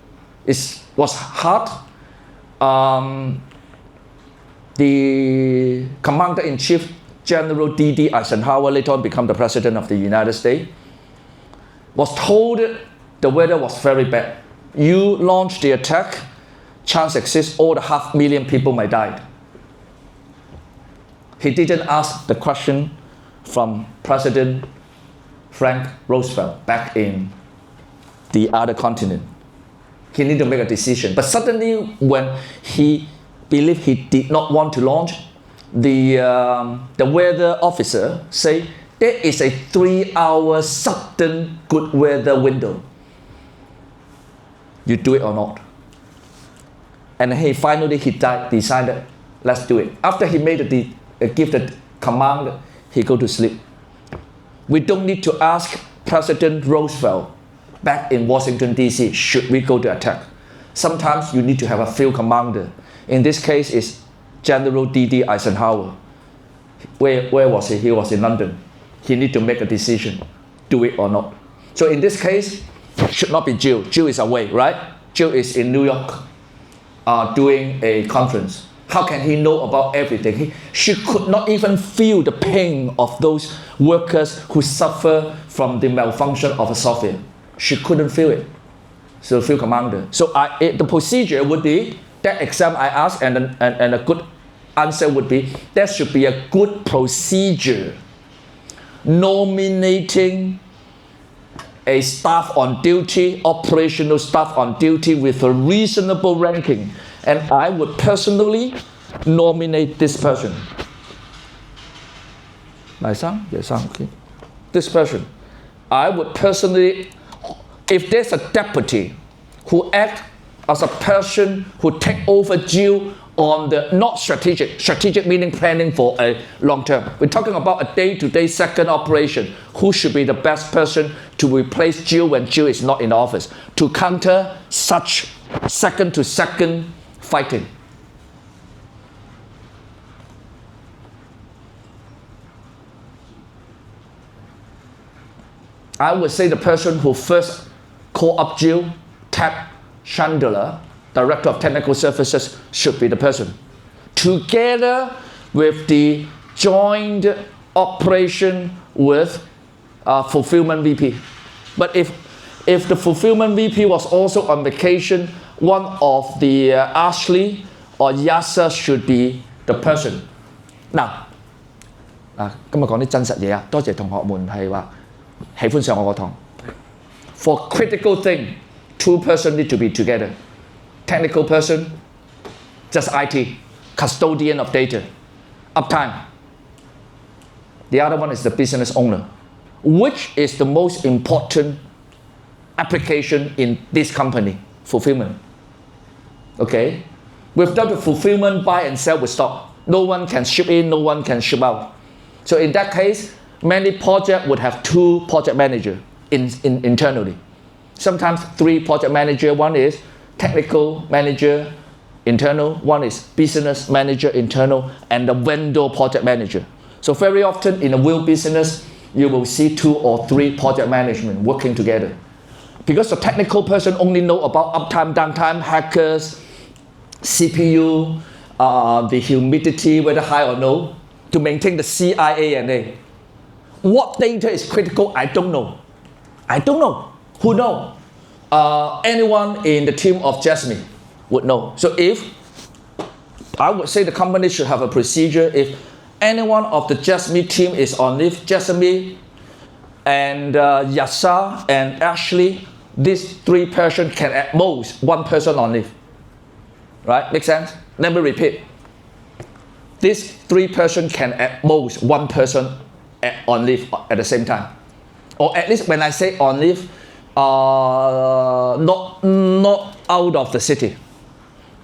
was hard. The Commander-in-Chief, General D.D. Eisenhower, later on become the President of the United States, was told the weather was very bad. You launch the attack, chance exists all the 500,000 people might die. He didn't ask the question from President Frank Roosevelt back in the other continent. He needed to make a decision. But suddenly when he believed he did not want to launch, the weather officer say there is a 3-hour sudden good weather window. You do it or not? And he finally decided, let's do it. After he made give the command, he go to sleep. We don't need to ask President Roosevelt back in Washington, D.C., should we go to attack? Sometimes you need to have a field commander. In this case, it's General D.D. Eisenhower. Where was he? He was in London. He need to make a decision, do it or not. So in this case, should not be Jill. Jill is away, right? Jill is in New York doing a conference. How can he know about everything? She could not even feel the pain of those workers who suffer from the malfunction of a software. She couldn't feel it. So field commander. So the procedure would be, that exam I asked, and a good answer would be, there should be a good procedure nominating a staff on duty, operational staff on duty with a reasonable ranking. And I would personally nominate this person. okay. This person, I would personally, if there's a deputy who act as a person who take over Jill on the not strategic meaning planning for a long term. We're talking about a day-to-day second operation. Who should be the best person to replace Jill when Jill is not in the office to counter such second-to-second fighting? I would say the person who first call up Jill, tap Chandler, Director of Technical Services, should be the person. Together with the joint operation with Fulfillment VP. But if the Fulfillment VP was also on vacation, one of the Ashley or Yasser should be the person. Now, 今日講啲真實嘢啊，多謝同學們係話喜歡上我個堂。For critical thing, two persons need to be together. Technical person, just IT, custodian of data, uptime. The other one is the business owner. Which is the most important application in this company? Fulfillment. Okay? Without the fulfillment, buy and sell will stop. No one can ship in, no one can ship out. So in that case, many projects would have two project managers internally. Sometimes three project managers. One is technical manager internal, one is business manager internal, and the vendor project manager. So very often in a real business, you will see 2 or 3 project management working together. Because the technical person only know about uptime, downtime, hackers, CPU, the humidity, whether high or low, to maintain the CIA&A. What data is critical, I don't know. I don't know. Who knows? Anyone in the team of Jasmine would know. So if, I would say the company should have a procedure, if any one of the Jasmine team is on leave, Jasmine and Yassa and Ashley, these 3 persons can at most 1 person on leave. Right? Make sense? Let me repeat. These 3 persons can at most 1 person on leave at the same time. Or at least when I say on leave, not out of the city.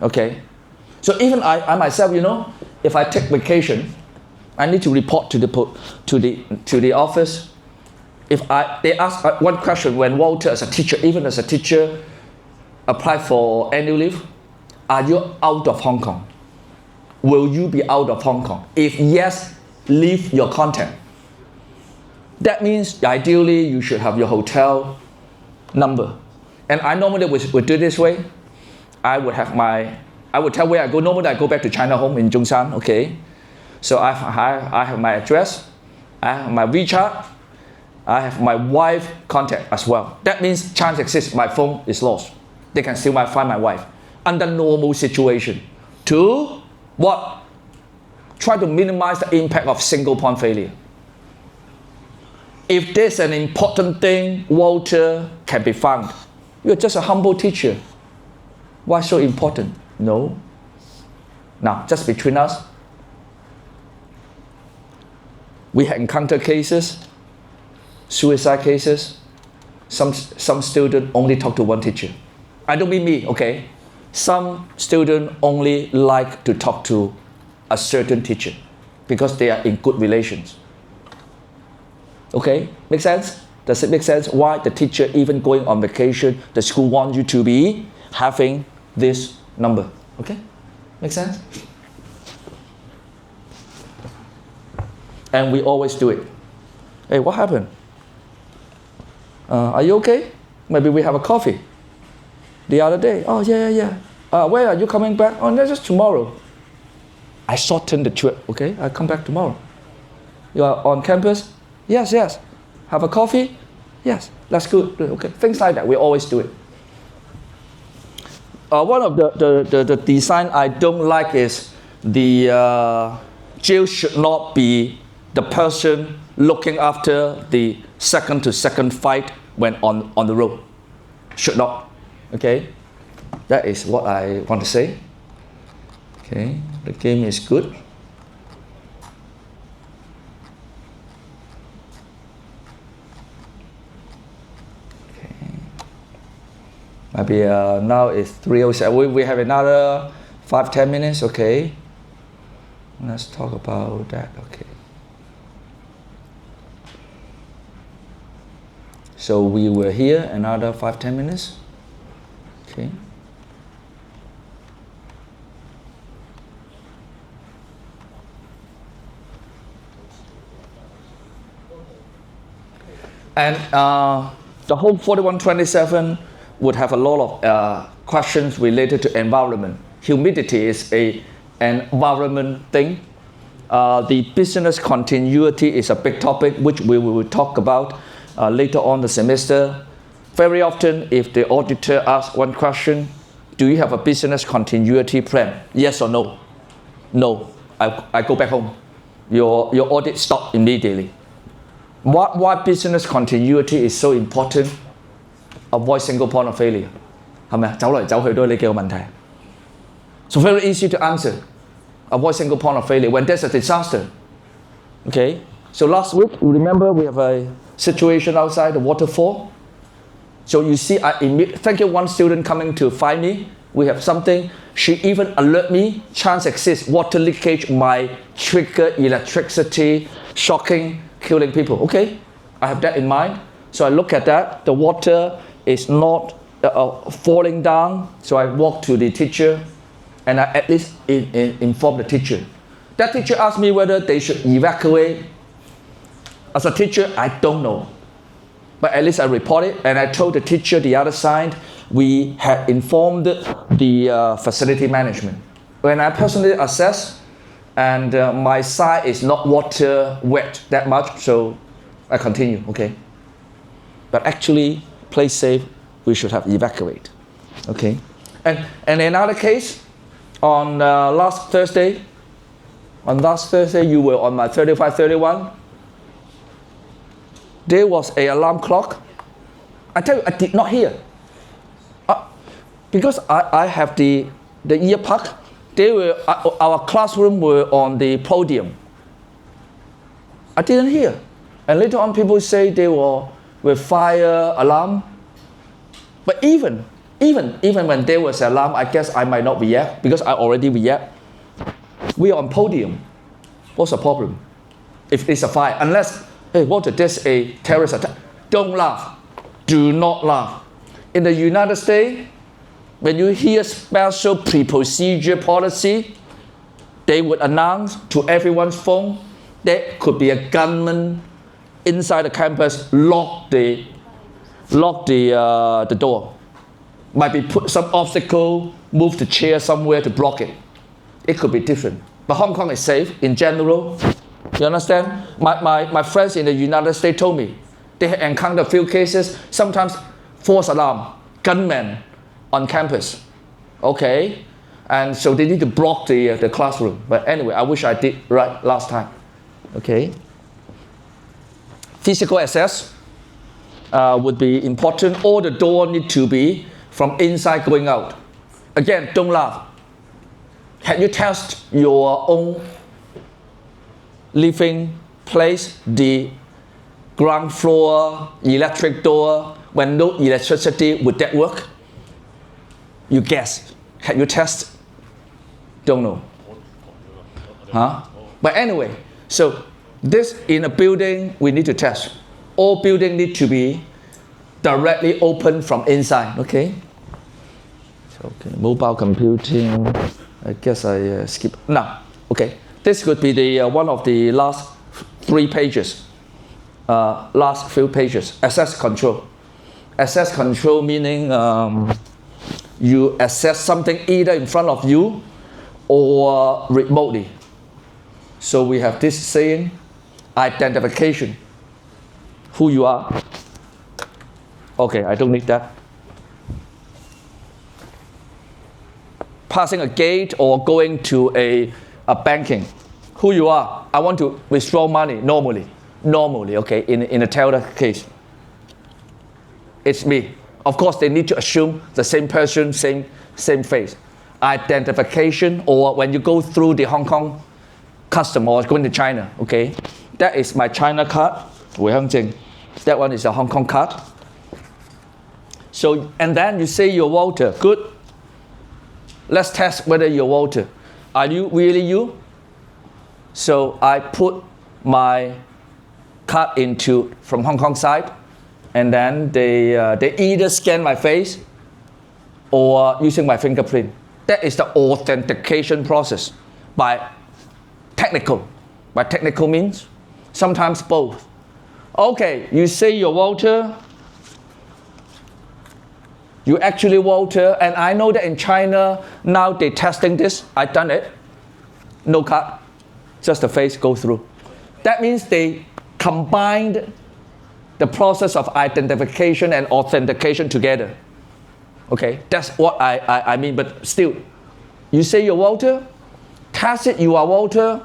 Okay? So even I myself, you know, if I take vacation, I need to report to the office. If they ask one question when Walter as a teacher, even as a teacher, apply for annual leave, are you out of Hong Kong? Will you be out of Hong Kong? If yes, leave your contact. That means ideally you should have your hotel number. And I normally would do this way. I would tell where I go. Normally I go back to China home in Zhongshan, okay? So I have my address, I have my WeChat, I have my wife contact as well. That means chance exists my phone is lost. They can still find my wife. Under normal situation. To what? Try to minimize the impact of single point failure. If there's an important thing, Walter can be found. You're just a humble teacher. Why so important? No. Now, just between us, we have encountered cases, suicide cases. Some student only talk to one teacher. I don't mean me, okay? Some student only like to talk to a certain teacher because they are in good relations. Okay, make sense? Does it make sense why the teacher, even going on vacation, the school wants you to be having this number? Okay, make sense? And we always do it. Hey, what happened? Are you okay? Maybe we have a coffee. The other day, oh yeah. Where are you coming back? Oh, no, just tomorrow. I shortened the trip, okay? I come back tomorrow. You are on campus? Yes. Have a coffee? Yes, that's good. Okay, things like that, we always do it. One of the design I don't like is the jail should not be the person looking after the second-to-second fight when on the road. Should not. Okay, that is what I want to say. Okay, the game is good. be now it's 3:07. We have another 5-10 minutes. Okay. Let's talk about that. Okay. So we were here another 5-10 minutes. Okay. And the whole 4127 would have a lot of questions related to environment. Humidity is an environment thing. The business continuity is a big topic which we will talk about later on the semester. Very often, if the auditor asks one question, do you have a business continuity plan? Yes or no? No. I go back home. Your audit stops immediately. Why business continuity is so important? Avoid single point of failure. 係咪啊？走嚟走去都係呢幾個問題。So very easy to answer. Avoid single point of failure when there's a disaster. Okay. So last week, you remember we have a situation outside the waterfall. So you see, thank you, one student coming to find me. We have something. She even alert me. Chance exists. Water leakage might trigger electricity, shocking, killing people. Okay, I have that in mind. So I look at that. The water is not falling down. So I walk to the teacher, and I at least inform the teacher. That teacher asked me whether they should evacuate. As a teacher, I don't know. But at least I report it, and I told the teacher the other side, we had informed the facility management. When I personally assess, and my side is not water wet that much, so I continue, okay? But actually, play safe, we should have evacuate, okay? And another case, on last Thursday, you were on my 3531. There was an alarm clock. I tell you, I did not hear. Because I have the ear plug. Our classroom were on the podium. I didn't hear. And later on, people say they were with fire alarm. But even when there was an alarm, I guess I might not react because I already react. We are on podium. What's the problem? If it's a fire, unless, hey, Walter, there's a terrorist attack. Don't laugh. Do not laugh. In the United States, when you hear special pre-procedure policy, they would announce to everyone's phone there could be a gunman inside the campus, lock the door. Might be put some obstacle, move the chair somewhere to block it. It could be different. But Hong Kong is safe in general. You understand? My friends in the United States told me they had encountered a few cases, sometimes false alarm, gunmen on campus. Okay? And so they need to block the classroom. But anyway, I wish I did right last time. Okay? Physical access would be important. All the door need to be from inside going out. Again, don't laugh. Can you test your own living place, the ground floor, electric door, when no electricity, would that work? You guess. Can you test? Don't know. Huh? But anyway, so this in a building, we need to test. All buildings need to be directly open from inside, okay? So, okay, mobile computing, I guess I skip. Now, okay, this could be the one of the last 3 pages. Last few pages. Access control. Access control meaning you access something either in front of you or remotely. So we have this saying, identification. Who you are. Okay, I don't need that. Passing a gate or going to a banking. Who you are. I want to withdraw money normally, okay, in a teller case. It's me. Of course, they need to assume the same person, same face. Identification, or when you go through the Hong Kong custom or going to China, okay? That is my China card. That one is a Hong Kong card. So, and then you say you're Walter. Good. Let's test whether you're Walter. Are you really you? So I put my card into from Hong Kong side, and then they either scan my face or using my fingerprint. That is the authentication process by technical. By technical means, sometimes both. Okay, you say you're Walter. You actually Walter, and I know that in China now they're testing this. I've done it. No card, just the face go through. That means they combined the process of identification and authentication together. Okay, that's what I mean. But still, you say you're Walter, test it. You are Walter.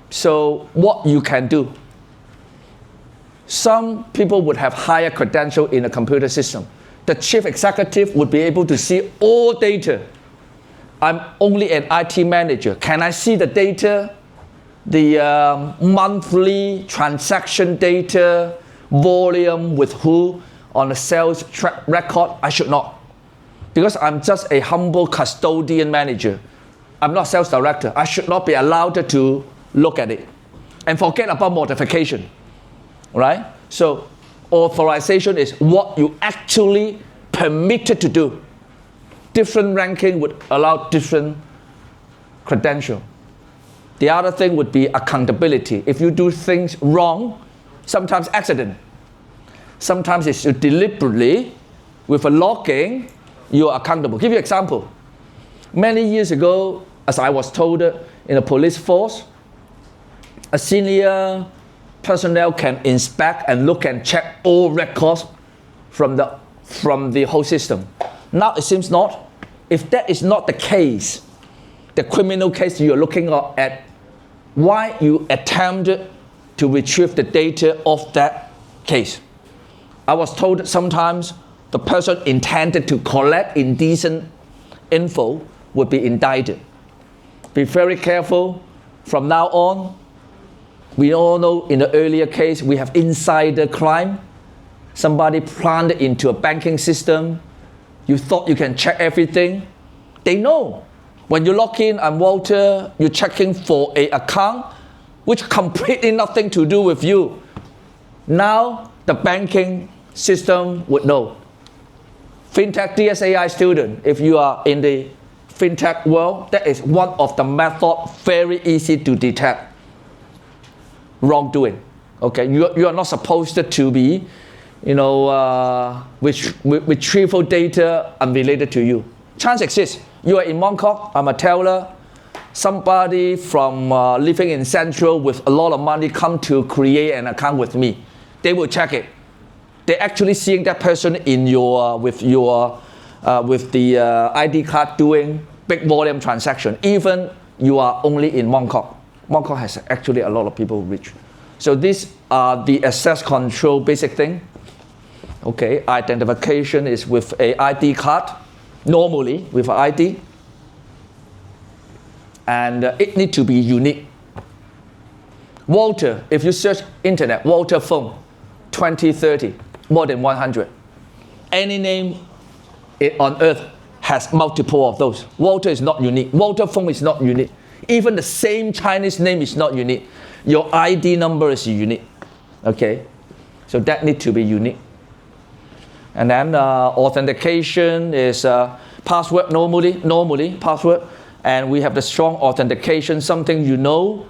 So what you can do? Some people would have higher credential in a computer system. The chief executive would be able to see all data. I'm only an IT manager. Can I see the data? The monthly transaction data, volume with who on the sales track record? I should not. Because I'm just a humble custodian manager. I'm not sales director. I should not be allowed to look at it. And forget about modification. Right? So authorization is what you actually permitted to do. Different ranking would allow different credential. The other thing would be accountability. If you do things wrong, sometimes accident. Sometimes it's you deliberately, with a logging, you are accountable. Give you an example. Many years ago, as I was told in the police force, a senior personnel can inspect and look and check all records from the whole system. Now it seems not. If that is not the case, the criminal case you are looking at, why you attempted to retrieve the data of that case. I was told sometimes the person intended to collect indecent info would be indicted. Be very careful. From now on, we all know in the earlier case, we have insider crime. Somebody planted into a banking system. You thought you can check everything. They know. When you log in, I'm Walter, you're checking for an account which completely nothing to do with you. Now, the banking system would know. FinTech DSAI student, if you are in the FinTech world, that is one of the methods very easy to detect wrongdoing. Okay, you are not supposed to be, retrieval data unrelated to you. Chance exists. You are in Mongkok, I'm a teller. Somebody from living in Central with a lot of money come to create an account with me. They will check it. They're actually seeing that person in with the ID card doing big volume transaction. Even you are only in Mongkok. Mongkok has actually a lot of people rich. So these are the access control basic thing. Okay, identification is with a ID card, normally with an ID. And it needs to be unique. Walter, if you search internet, Walter phone, 2030, more than 100. Any name on earth has multiple of those. Walter is not unique. Walter phone is not unique. Even the same Chinese name is not unique. Your ID number is unique. Okay, so that needs to be unique. And then authentication is password normally password. And we have the strong authentication, something you know,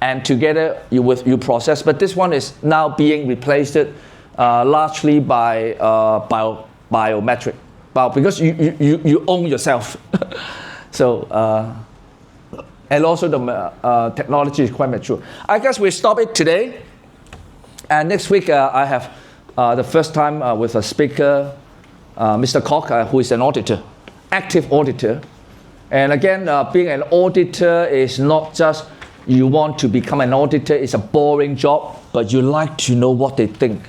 and together you process. But this one is now being replaced largely by biometric, because you own yourself. So, and also the technology is quite mature. I guess we stop it today. And next week I have the first time with a speaker, Mr. Koch, who is an auditor, active auditor. And again, being an auditor is not just you want to become an auditor, it's a boring job, but you like to know what they think.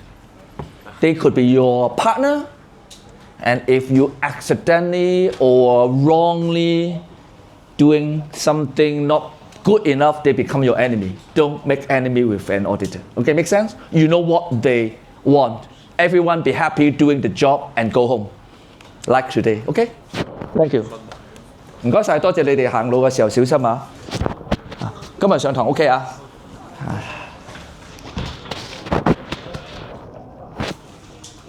They could be your partner, and if you accidentally or wrongly doing something not good enough, they become your enemy. Don't make enemy with an auditor. Okay, make sense? You know what they want. everyone be happy doing the job and go home like today. Okay? Thank you. 唔該晒，多謝你哋行路嘅時候小心啊！今日上堂 OK 啊？